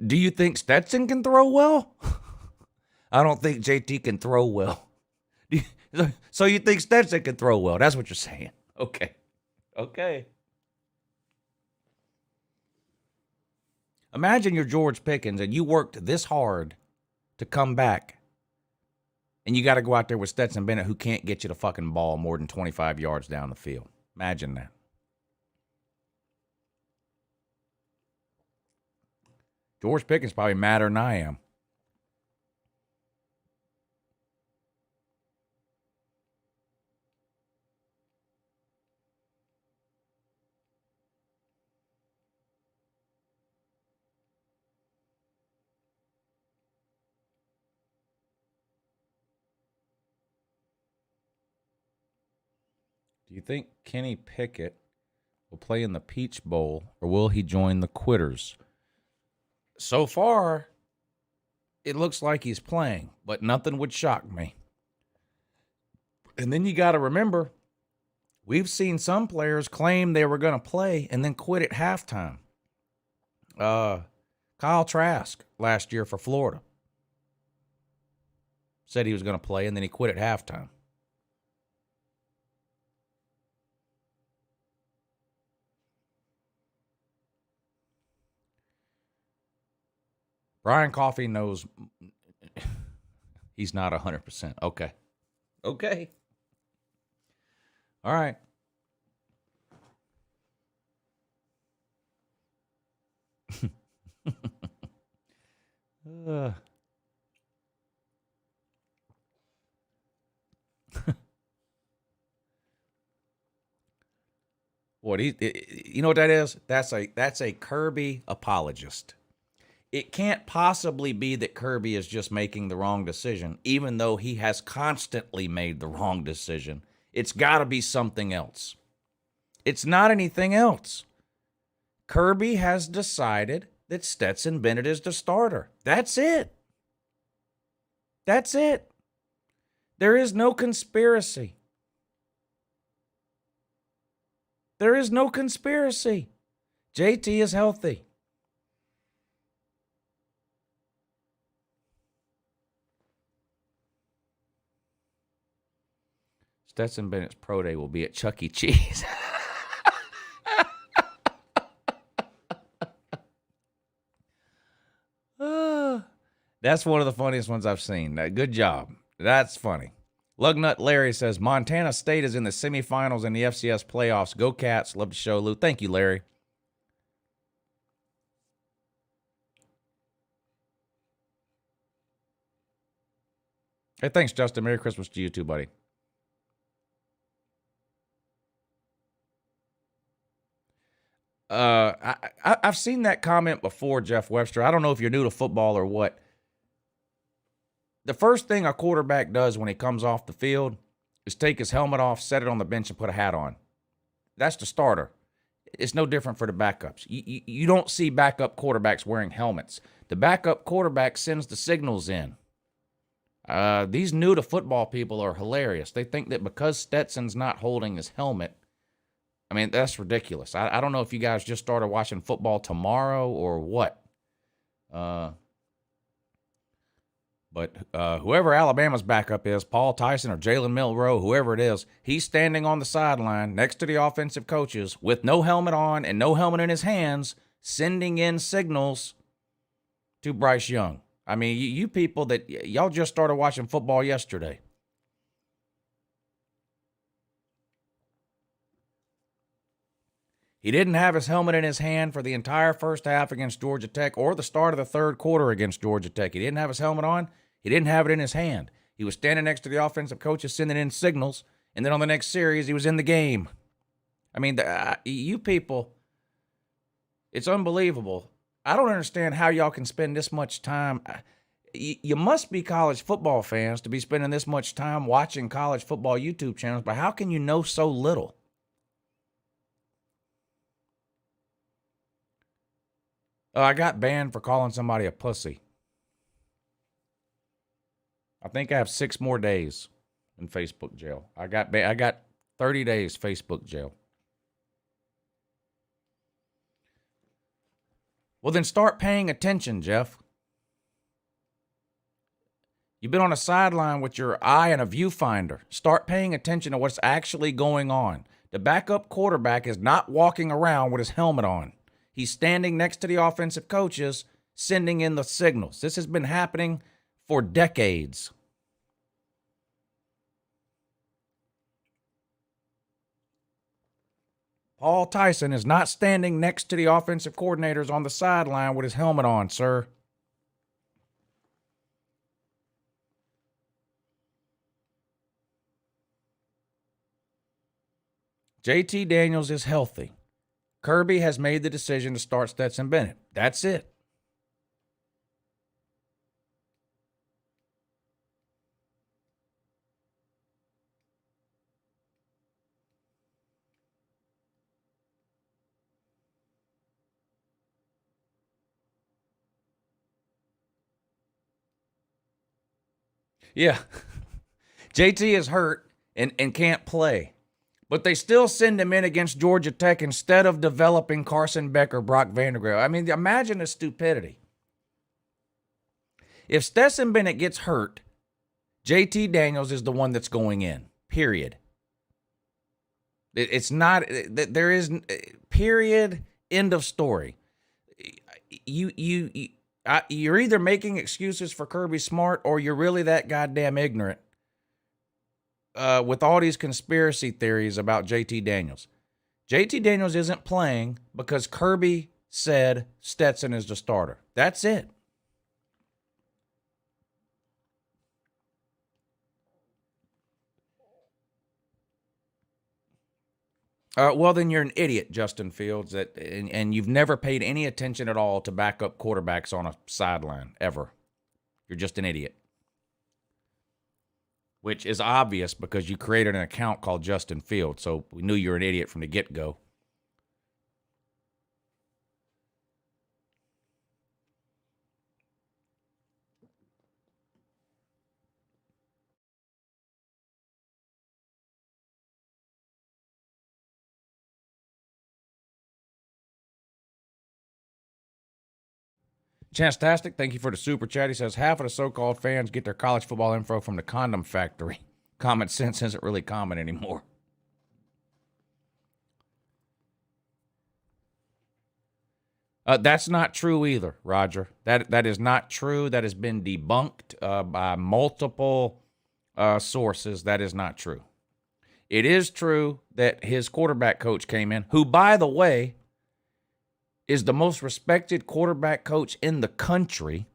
Speaker 7: Do you think Stetson can throw well? I don't think JT can throw well. So you think Stetson can throw well? That's what you're saying. Okay. Imagine you're George Pickens and you worked this hard to come back, and you got to go out there with Stetson Bennett, who can't get you the fucking ball more than 25 yards down the field. Imagine that. George Pickens probably madder than I am. Do you think Kenny Pickett will play in the Peach Bowl, or will he join the Quitters? So far, it looks like he's playing, but nothing would shock me. And then you got to remember, we've seen some players claim they were going to play and then quit at halftime. Kyle Trask last year for Florida said he was going to play and then he quit at halftime. Brian Coffey knows he's not 100%. Okay. All right. You know what that is? That's a Kirby apologist. It can't possibly be that Kirby is just making the wrong decision, even though he has constantly made the wrong decision. It's got to be something else. It's not anything else. Kirby has decided that Stetson Bennett is the starter. That's it. That's it. There is no conspiracy. There is no conspiracy. JT is healthy. Stetson Bennett's pro day will be at Chuck E. Cheese. That's one of the funniest ones I've seen. Good job. That's funny. Lugnut Larry says, Montana State is in the semifinals in the FCS playoffs. Go Cats. Love the show, Lou. Thank you, Larry. Hey, thanks, Justin. Merry Christmas to you too, buddy. I've seen that comment before, Jeff Webster. I don't know if you're new to football or what. The first thing a quarterback does when he comes off the field is take his helmet off, set it on the bench, and put a hat on. That's the starter. It's no different for the backups. You don't see backup quarterbacks wearing helmets. The backup quarterback sends the signals in. These new to football people are hilarious. They think that because Stetson's not holding his helmet, I mean, that's ridiculous. I don't know if you guys just started watching football tomorrow or what. But whoever Alabama's backup is, Paul Tyson or Jalen Milroe, whoever it is, he's standing on the sideline next to the offensive coaches with no helmet on and no helmet in his hands, sending in signals to Bryce Young. I mean, you people that y'all just started watching football yesterday. He didn't have his helmet in his hand for the entire first half against Georgia Tech or the start of the third quarter against Georgia Tech. He didn't have his helmet on. He didn't have it in his hand. He was standing next to the offensive coaches sending in signals, and then on the next series, he was in the game. I mean, you people, it's unbelievable. I don't understand how y'all can spend this much time. You must be college football fans to be spending this much time watching college football YouTube channels, but how can you know so little? I got banned for calling somebody a pussy. I think I have 6 more days in Facebook jail. I got 30 days Facebook jail. Well, then start paying attention, Jeff. You've been on a sideline with your eye and a viewfinder. Start paying attention to what's actually going on. The backup quarterback is not walking around with his helmet on. He's standing next to the offensive coaches, sending in the signals. This has been happening for decades. Paul Tyson is not standing next to the offensive coordinators on the sideline with his helmet on, sir. JT Daniels is healthy. Kirby has made the decision to start Stetson Bennett. That's it. Yeah. JT is hurt and can't play. But they still send him in against Georgia Tech instead of developing Carson Beck or Brock Vandergrail. I mean, imagine the stupidity. If Stetson Bennett gets hurt, JT Daniels is the one that's going in, period. It's not, there is, period, end of story. You're either making excuses for Kirby Smart or you're really that goddamn ignorant. With all these conspiracy theories about JT Daniels. JT Daniels isn't playing because Kirby said Stetson is the starter. That's it. Well, then you're an idiot, Justin Fields, and you've never paid any attention at all to backup quarterbacks on a sideline, ever. You're just an idiot. Which is obvious because you created an account called Justin Fields, so we knew you were an idiot from the get-go. Chantastic, thank you for the super chat. He says, half of the so-called fans get their college football info from the condom factory. Common sense isn't really common anymore. That's not true either, Roger. That is not true. That has been debunked by multiple sources. That is not true. It is true that his quarterback coach came in, who, by the way, is the most respected quarterback coach in the country.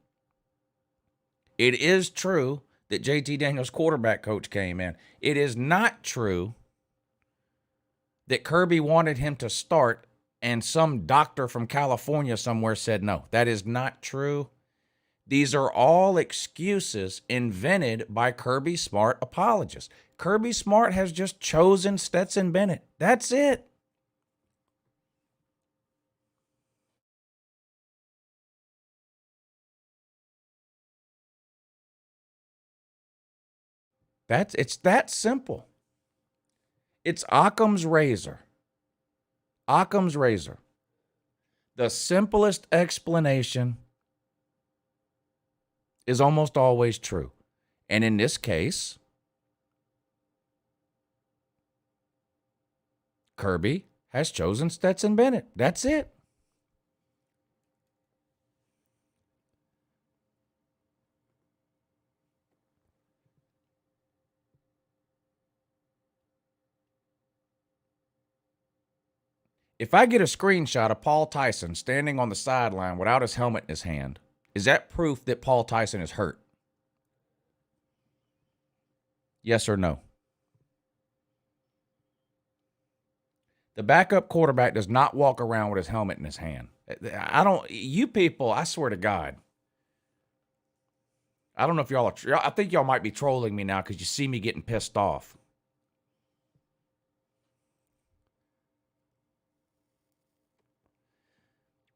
Speaker 7: It is true that JT Daniels' quarterback coach came in. It is not true that Kirby wanted him to start and some doctor from California somewhere said no. That is not true. These are all excuses invented by Kirby Smart apologists. Kirby Smart has just chosen Stetson Bennett. That's it. It's that simple. It's Occam's razor. Occam's razor. The simplest explanation is almost always true. And in this case, Kirby has chosen Stetson Bennett. That's it. If I get a screenshot of Paul Tyson standing on the sideline without his helmet in his hand, is that proof that Paul Tyson is hurt? Yes or no? The backup quarterback does not walk around with his helmet in his hand. You people, I swear to God. I don't know if y'all are, I think y'all might be trolling me now because you see me getting pissed off.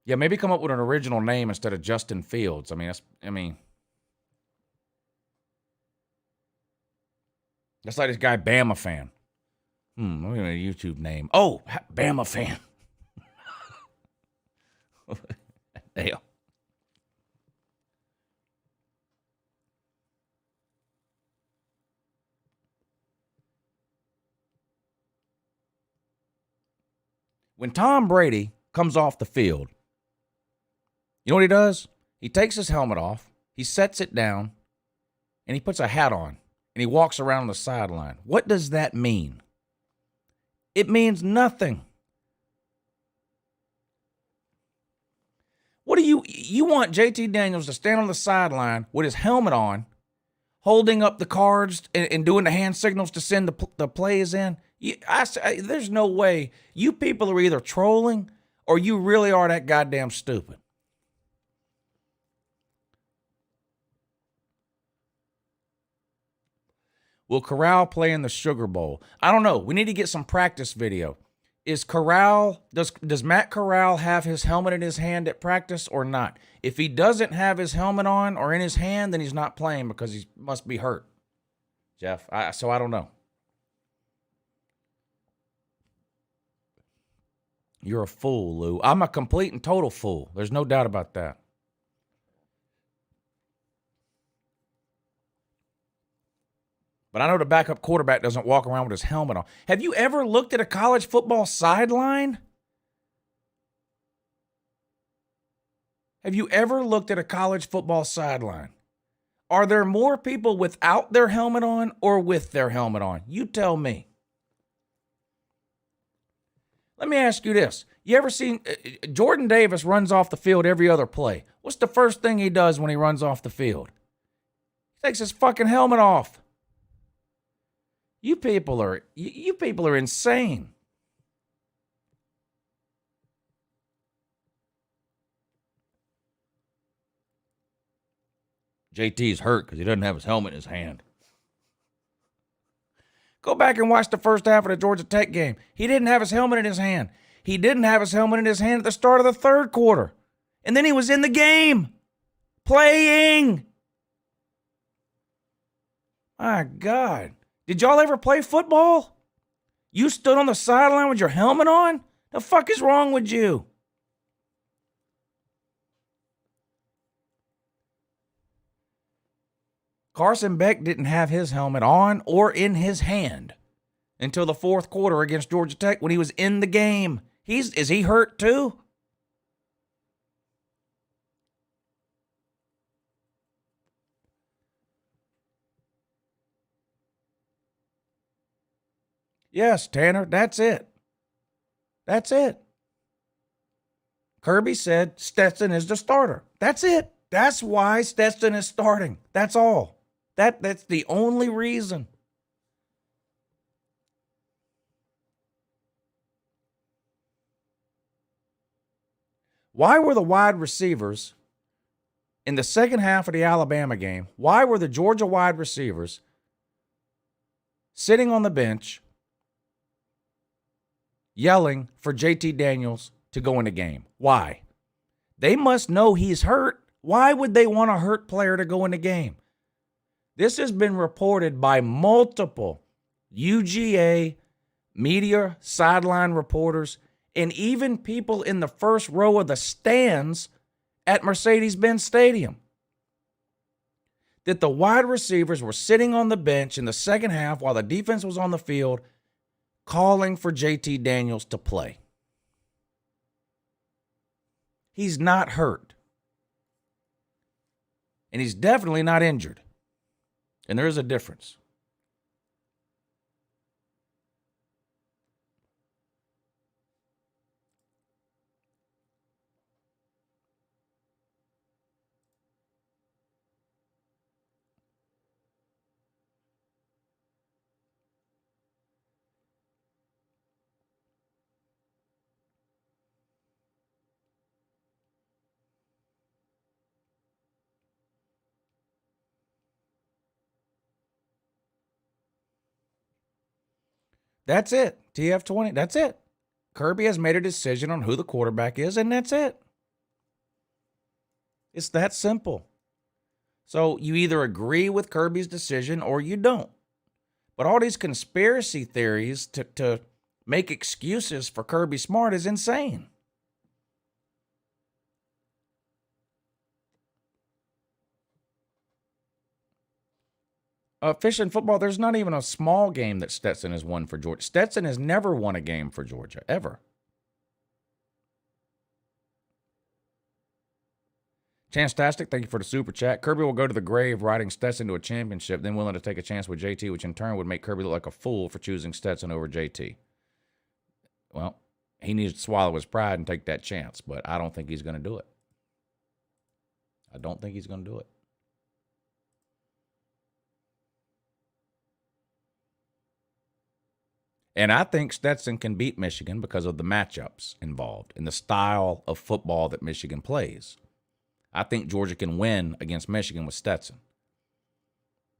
Speaker 7: Yeah, maybe come up with an original name instead of Justin Fields. That's like this guy, Bama fan. Look at a YouTube name. Oh, Bama fan. Damn. When Tom Brady comes off the field, you know what he does? He takes his helmet off, he sets it down, and he puts a hat on, and he walks around the sideline. What does that mean? It means nothing. What do you want JT Daniels to stand on the sideline with his helmet on, holding up the cards and doing the hand signals to send the plays in? There's no way. You people are either trolling or you really are that goddamn stupid. Will Corral play in the Sugar Bowl? I don't know. We need to get some practice video. Does Matt Corral have his helmet in his hand at practice or not? If he doesn't have his helmet on or in his hand, then he's not playing because he must be hurt. Jeff, so I don't know. You're a fool, Lou. I'm a complete and total fool. There's no doubt about that. But I know the backup quarterback doesn't walk around with his helmet on. Have you ever looked at a college football sideline? Have you ever looked at a college football sideline? Are there more people without their helmet on or with their helmet on? You tell me. Let me ask you this. You ever seen Jordan Davis runs off the field every other play? What's the first thing he does when he runs off the field? He takes his fucking helmet off. You people are insane. JT's hurt because he doesn't have his helmet in his hand. Go back and watch the first half of the Georgia Tech game. He didn't have his helmet in his hand. He didn't have his helmet in his hand at the start of the third quarter. And then he was in the game, playing. My God. Did y'all ever play football? You stood on the sideline with your helmet on? The fuck is wrong with you? Carson Beck didn't have his helmet on or in his hand until the fourth quarter against Georgia Tech when he was in the game. Is he hurt too? Yes, Tanner, that's it. That's it. Kirby said Stetson is the starter. That's it. That's why Stetson is starting. That's all. That's the only reason. Why were the wide receivers in the second half of the Alabama game, why were the Georgia wide receivers sitting on the bench yelling for JT Daniels to go in the game? Why? They must know he's hurt. Why would they want a hurt player to go in the game? This has been reported by multiple UGA media sideline reporters and even people in the first row of the stands at Mercedes-Benz Stadium that the wide receivers were sitting on the bench in the second half while the defense was on the field calling for JT Daniels to play. He's not hurt. And he's definitely not injured. And there is a difference. That's it. TF20. That's it. Kirby has made a decision on who the quarterback is, and that's it. It's that simple. So you either agree with Kirby's decision or you don't. But all these conspiracy theories to make excuses for Kirby Smart is insane. Fish and football, there's not even a small game that Stetson has won for Georgia. Stetson has never won a game for Georgia, ever. Chancetastic, thank you for the super chat. Kirby will go to the grave riding Stetson to a championship, then willing to take a chance with JT, which in turn would make Kirby look like a fool for choosing Stetson over JT. Well, he needs to swallow his pride and take that chance, but I don't think he's going to do it. I don't think he's going to do it. And I think Stetson can beat Michigan because of the matchups involved and the style of football that Michigan plays. I think Georgia can win against Michigan with Stetson.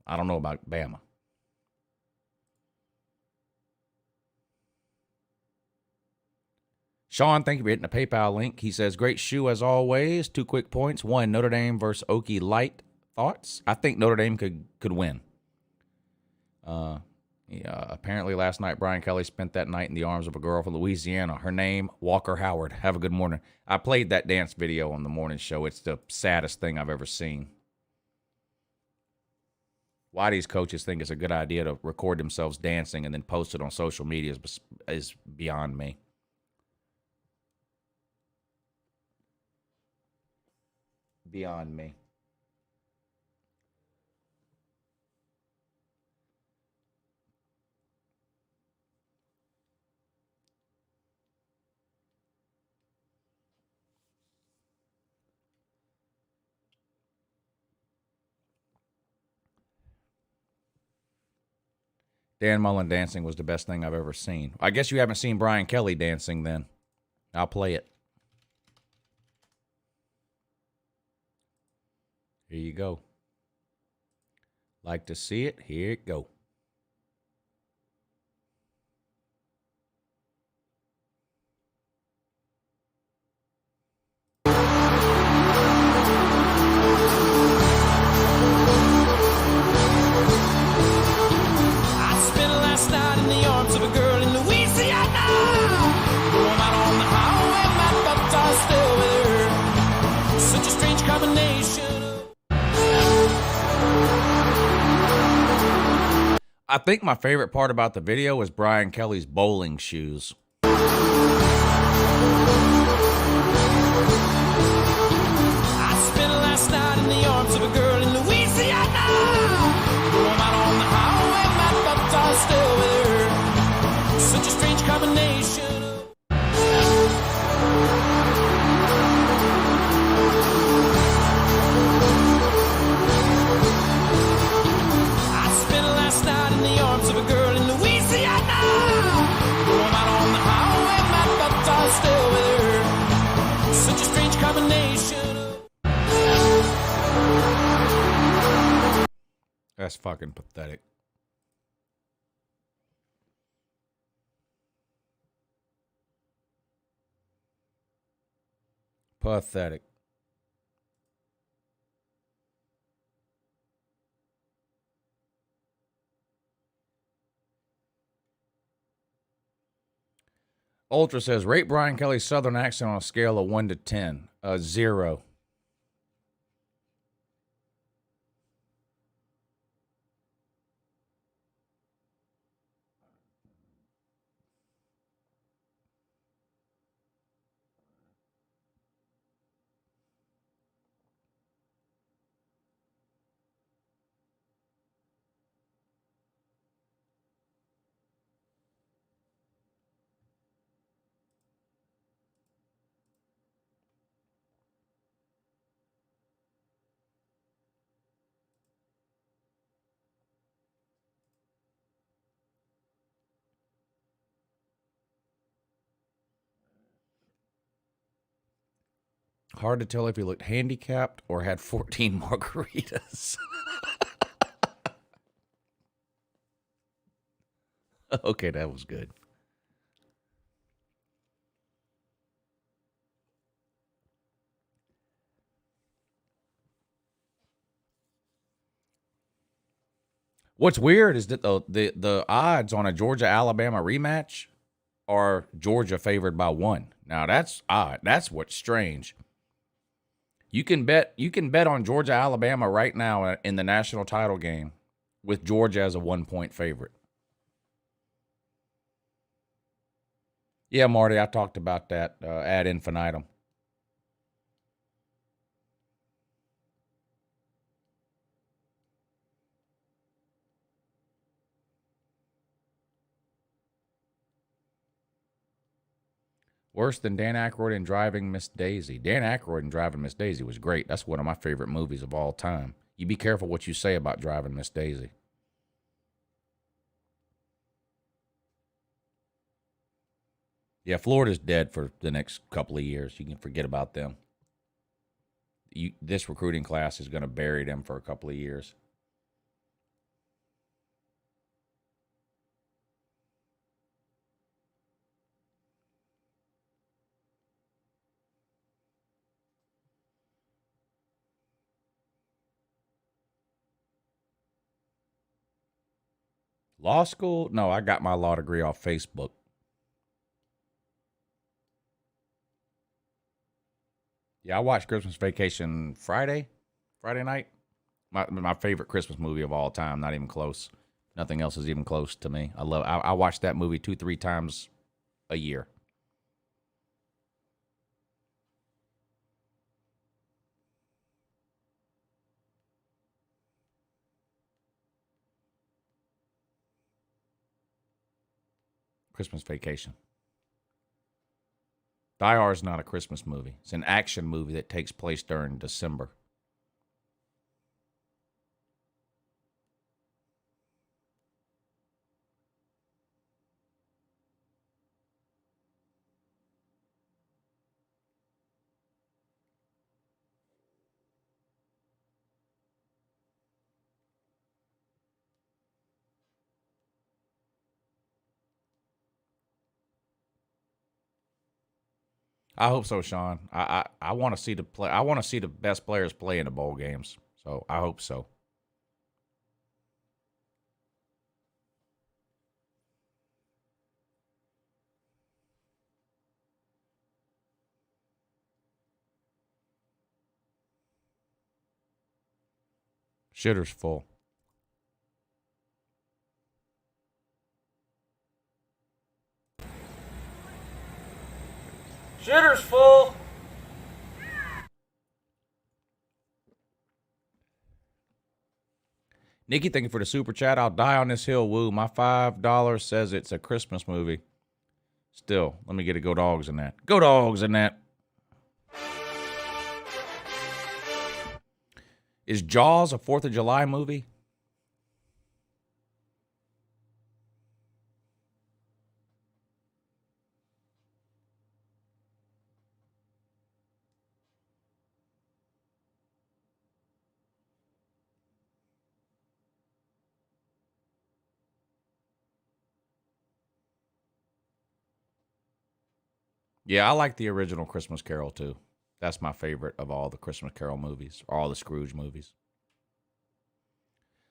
Speaker 7: I don't know about Bama. Sean, thank you for hitting the PayPal link. He says, great shoe as always. 2 quick points. 1, Notre Dame versus Okie Light. Thoughts? I think Notre Dame could win. Apparently last night, Brian Kelly spent that night in the arms of a girl from Louisiana. Her name, Walker Howard. Have a good morning. I played that dance video on the morning show. It's the saddest thing I've ever seen. Why these coaches think it's a good idea to record themselves dancing and then post it on social media is beyond me. Beyond me. Dan Mullen dancing was the best thing I've ever seen. I guess you haven't seen Brian Kelly dancing then. I'll play it. Here you go. Like to see it? Here it go.
Speaker 4: I spent last night in the arms of a girl in Louisiana. Going out on the highway, my thoughts are still with her. Such a strange combination.
Speaker 7: I think my favorite part about the video was Brian Kelly's bowling shoes.
Speaker 4: I spent last night in the arms of a girl in Louisiana. Going out on the highway, my thoughts are still with her. Such a strange combination. I spent last night in the arms of a girl in Louisiana. Going out on the highway, my thoughts are still with her. Such a strange combination.
Speaker 7: That's fucking pathetic. Pathetic. Ultra says, rate Brian Kelly's Southern accent on a scale of 1 to 10. 0. Hard to tell if he looked handicapped or had 14 margaritas. Okay, that was good. What's weird is that the odds on a Georgia-Alabama rematch are Georgia favored by 1. Now that's odd. That's what's strange. You can bet on Georgia-Alabama right now in the national title game with Georgia as a 1-point favorite. Yeah, Marty, I talked about that ad infinitum. Worse than Dan Aykroyd in Driving Miss Daisy. Dan Aykroyd in Driving Miss Daisy was great. That's one of my favorite movies of all time. You be careful what you say about Driving Miss Daisy. Yeah, Florida's dead for the next couple of years. You can forget about them. This recruiting class is going to bury them for a couple of years. Law school? No, I got my law degree off Facebook. Yeah, I watched Christmas Vacation Friday night. My favorite Christmas movie of all time. Not even close. Nothing else is even close to me. I watch that movie 2-3 times a year. Christmas Vacation. Die Hard is not a Christmas movie. It's an action movie that takes place during December. I hope so, Sean. I want to see the play. I want to see the best players play in the bowl games. So I hope so. Shitter's full.
Speaker 4: Shitter's full.
Speaker 7: Nikki, thank you for the super chat. I'll die on this hill, woo. My $5 says it's a Christmas movie. Still, let me get a Go Dogs in that. Go Dogs in that. Is Jaws a 4th of July movie? Yeah, I like the original Christmas Carol, too. That's my favorite of all the Christmas Carol movies, or all the Scrooge movies.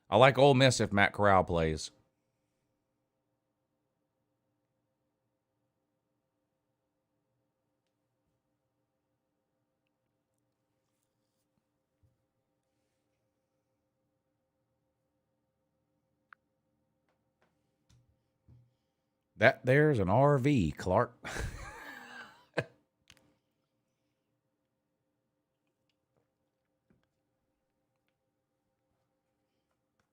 Speaker 7: I like Ole Miss if Matt Corral plays. That there's an RV, Clark.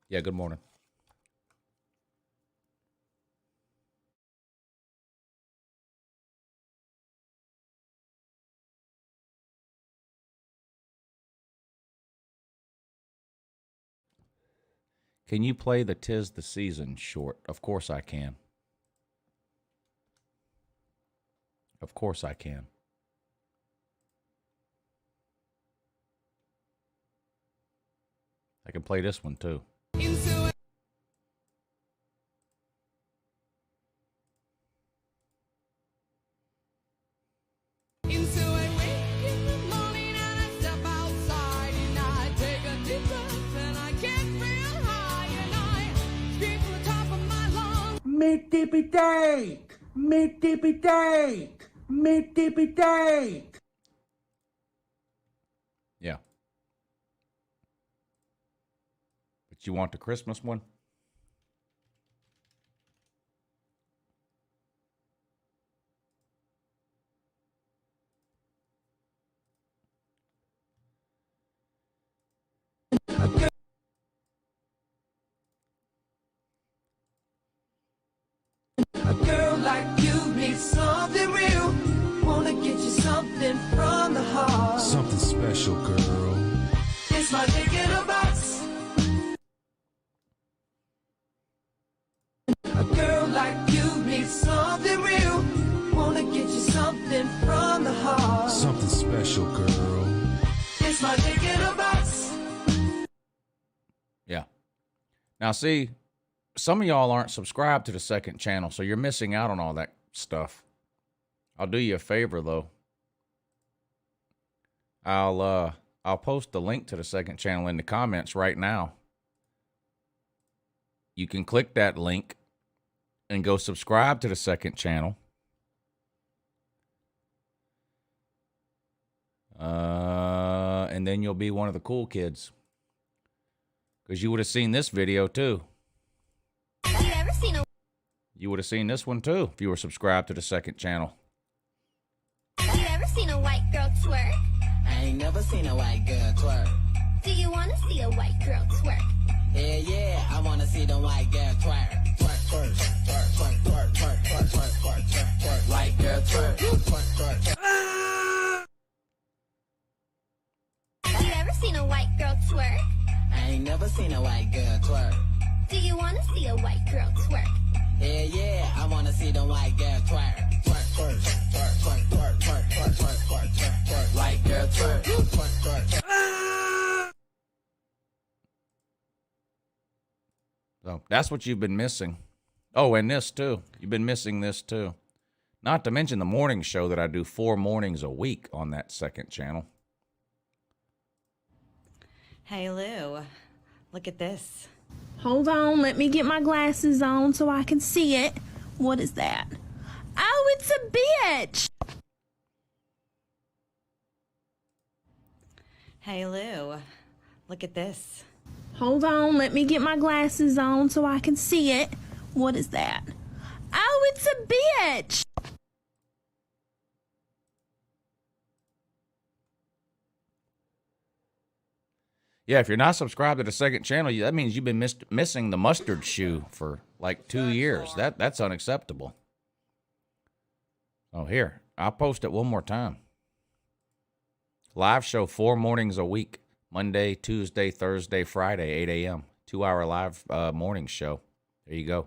Speaker 7: Yeah, good morning. Can you play the 'Tis the Season short? Of course I can. Of course I can. I can play this one too.
Speaker 4: Me dippy dake, me dippy dake, me dippy dake.
Speaker 7: Yeah. But you want the Christmas one?
Speaker 4: A girl like you needs something real. Wanna get you something from the heart.
Speaker 6: Something special, girl.
Speaker 4: It's my dick in a box. A girl like you needs something real. Wanna get you something from the heart.
Speaker 6: Something special, girl.
Speaker 4: It's my dick in a box.
Speaker 7: Yeah. Now, see, some of y'all aren't subscribed to the second channel, so you're missing out on all that stuff. I'll do you a favor, though. I'll post the link to the second channel in the comments right now. You can click that link and go subscribe to the second channel. And then you'll be one of the cool kids. Because you would have seen this video, too. You would have seen this one, too, if you were subscribed to the second channel.
Speaker 19: Have you ever seen a white girl twerk?
Speaker 4: I ain't never seen a white girl twerk.
Speaker 19: Do you want to see a white girl twerk?
Speaker 4: Yeah, yeah, I want to see the white girl twerk. Twerk, twerk, twerk, twerk, twerk, twerk, twerk, twerk, twerk, twerk, twerk. White girl twerk, twerk, twerk.
Speaker 19: Have you ever seen a white girl twerk?
Speaker 4: I ain't never seen a white girl twerk.
Speaker 19: Do you want to see a white girl twerk?
Speaker 4: Yeah, yeah, I want to see the white girl twerk. Twerk, twerk, twerk, twerk, twerk, twerk, twerk, twerk, twerk, twerk, twerk. White girl twerk, twerk, twerk.
Speaker 7: So that's what you've been missing. Oh, and this, too. You've been missing this, too. Not to mention the morning show that I do 4 mornings a week on that second channel.
Speaker 20: Hey, Lou, look at this.
Speaker 21: Hold on, let me get my glasses on so I can see it. What is that? Oh, it's a bitch!
Speaker 20: Hey, Lou, look at this.
Speaker 21: Hold on, let me get my glasses on so I can see it. What is that? Oh, it's a bitch!
Speaker 7: Yeah, if you're not subscribed to the second channel, that means you've been missing the mustard shoe for like 2 years. That's unacceptable. Oh, here, I'll post it one more time. Live show 4 mornings a week. Monday, Tuesday, Thursday, Friday, 8 a.m. 2-hour live morning show. There you go.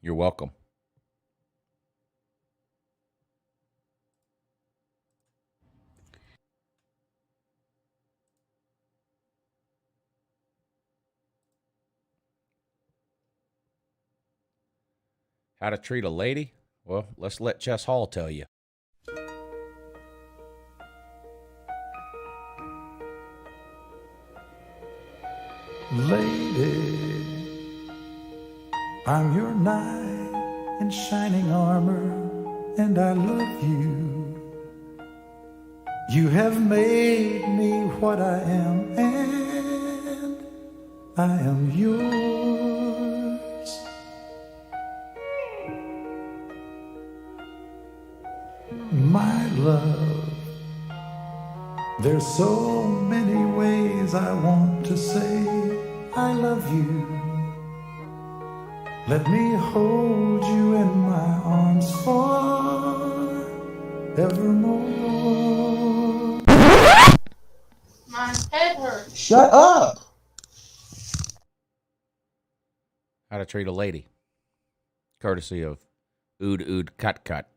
Speaker 7: You're welcome. How to treat a lady? Well, let's let Chess Hall tell you.
Speaker 22: Lady, I'm your knight in shining armor, and I love you. You have made me what I am, and I am yours. My love, there's so many ways I want to say I love you. Let me hold you in my arms forevermore.
Speaker 21: My head hurts.
Speaker 22: Shut up!
Speaker 7: How to treat a lady. Courtesy of Ood Ood Cut Cut.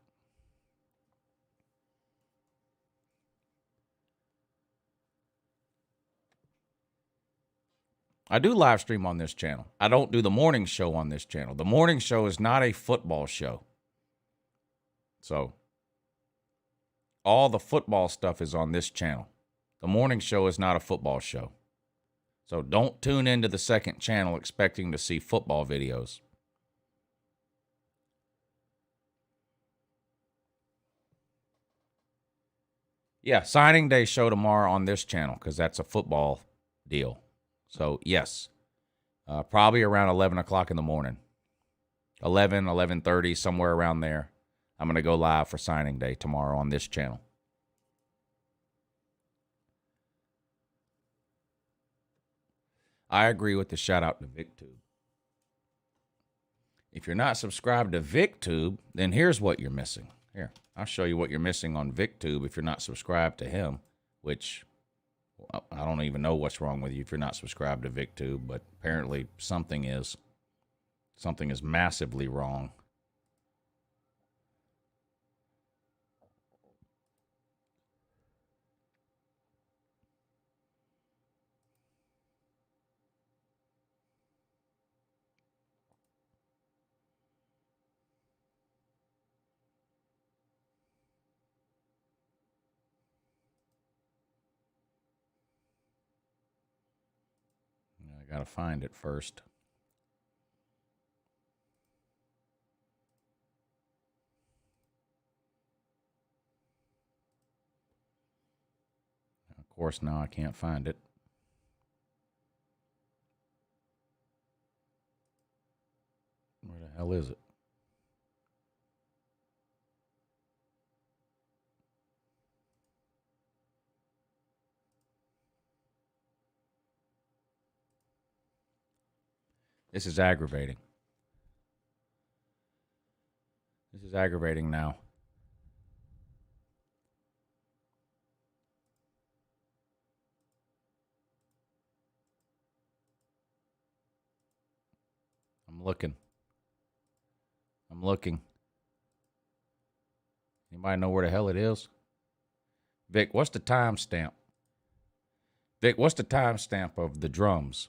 Speaker 7: I do live stream on this channel. I don't do the morning show on this channel. The morning show is not a football show. So, all the football stuff is on this channel. The morning show is not a football show. So, don't tune into the second channel expecting to see football videos. Yeah, signing day show tomorrow on this channel because that's a football deal. So, yes, probably around 11 o'clock in the morning. 11:30, somewhere around there. I'm going to go live for signing day tomorrow on this channel. I agree with the shout out to VicTube. If you're not subscribed to VicTube, then here's what you're missing. Here, I'll show you what you're missing on VicTube if you're not subscribed to him, which I don't even know what's wrong with you if you're not subscribed to VicTube, but apparently something is. Something is massively wrong. I gotta find it first. Of course, now I can't find it. Where the hell is it? This is aggravating. This is aggravating now. I'm looking. I'm looking. Anybody know where the hell it is? Vic, what's the timestamp? Vic, what's the timestamp of the drums?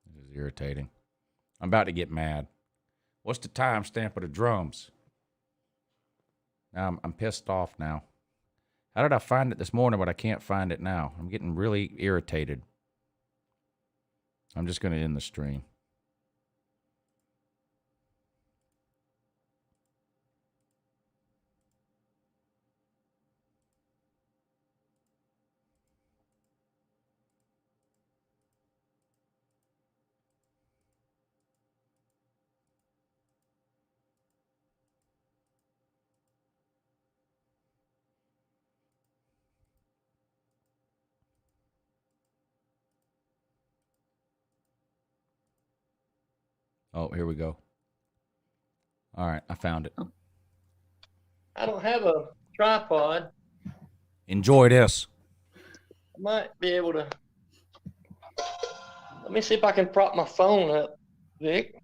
Speaker 7: This is irritating. I'm about to get mad. What's the timestamp of the drums? Now I'm pissed off now. How did I find it this morning, but I can't find it now? I'm getting really irritated. I'm just going to end the stream. Oh, here we go. All right, I found it.
Speaker 2: I don't have a tripod.
Speaker 7: Enjoy this.
Speaker 2: I might be able to. Let me see if I can prop my phone up, Vic.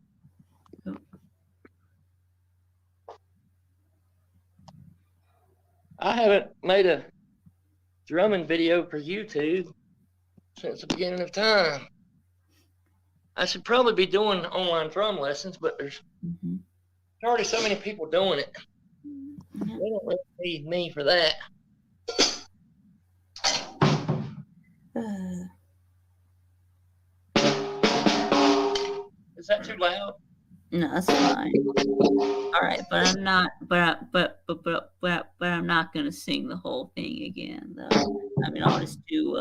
Speaker 2: I haven't made a drumming video for YouTube since the beginning of time. I should probably be doing online drum lessons, but there's already so many people doing it. They don't really need me for that. Is that too loud?
Speaker 5: No, that's fine. All right, but I'm not. But I'm not gonna sing the whole thing again, though. I mean, I'll just do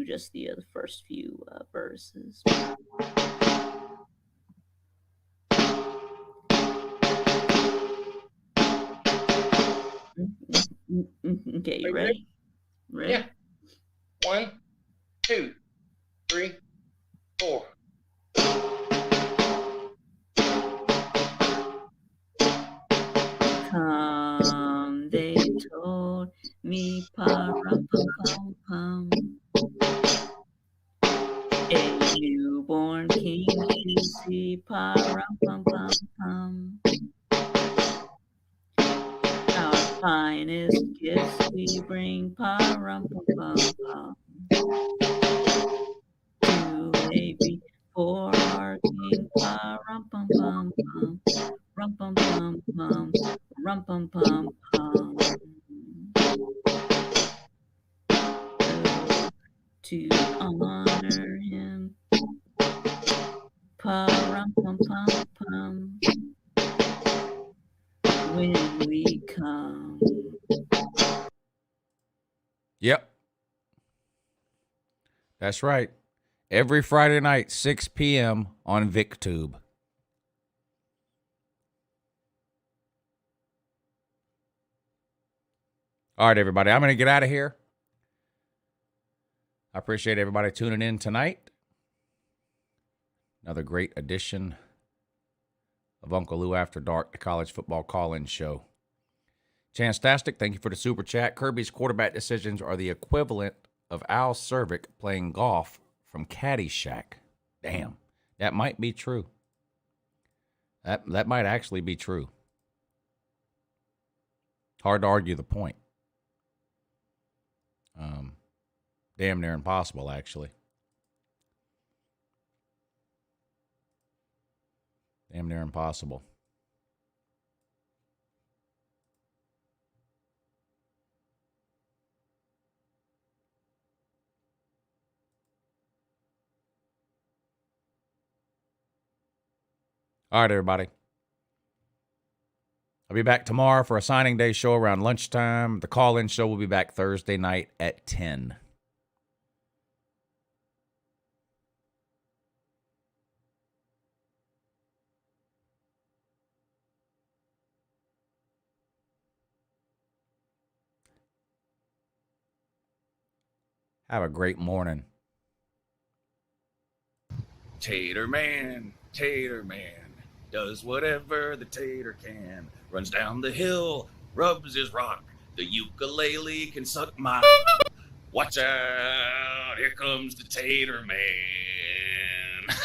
Speaker 5: just the first few verses. Okay, you ready? Ready?
Speaker 2: Yeah. 1, 2, 3, 4.
Speaker 5: Come, they told me, pa-rum-pum-pum-pum, a newborn king to see, pa-rum-pum-pum-pum. Our finest gifts we bring, pa-rum-pum-pum-pum, to lay before our king, pa-rum-pum-pum-pum, rum-pum-pum-pum, rum-pum-pum-pum. To honor him, pa-rum-pum-pum-pum, when we come.
Speaker 7: Yep. That's right. Every Friday night, 6 p.m. on VicTube. All right, everybody. I'm going to get out of here. I appreciate everybody tuning in tonight. Another great edition of Uncle Lou After Dark, the college football call-in show. Chantastic, thank you for the super chat. Kirby's quarterback decisions are the equivalent of Al Cervic playing golf from Caddyshack. Damn, that might be true. That might actually be true. Hard to argue the point. Damn near impossible, actually. Damn near impossible. All right, everybody. I'll be back tomorrow for a signing day show around lunchtime. The call-in show will be back Thursday night at 10. Have a great morning. Tater man, does whatever the tater can. Runs down the hill, rubs his rock. The ukulele can suck my. Watch out, here comes the tater man.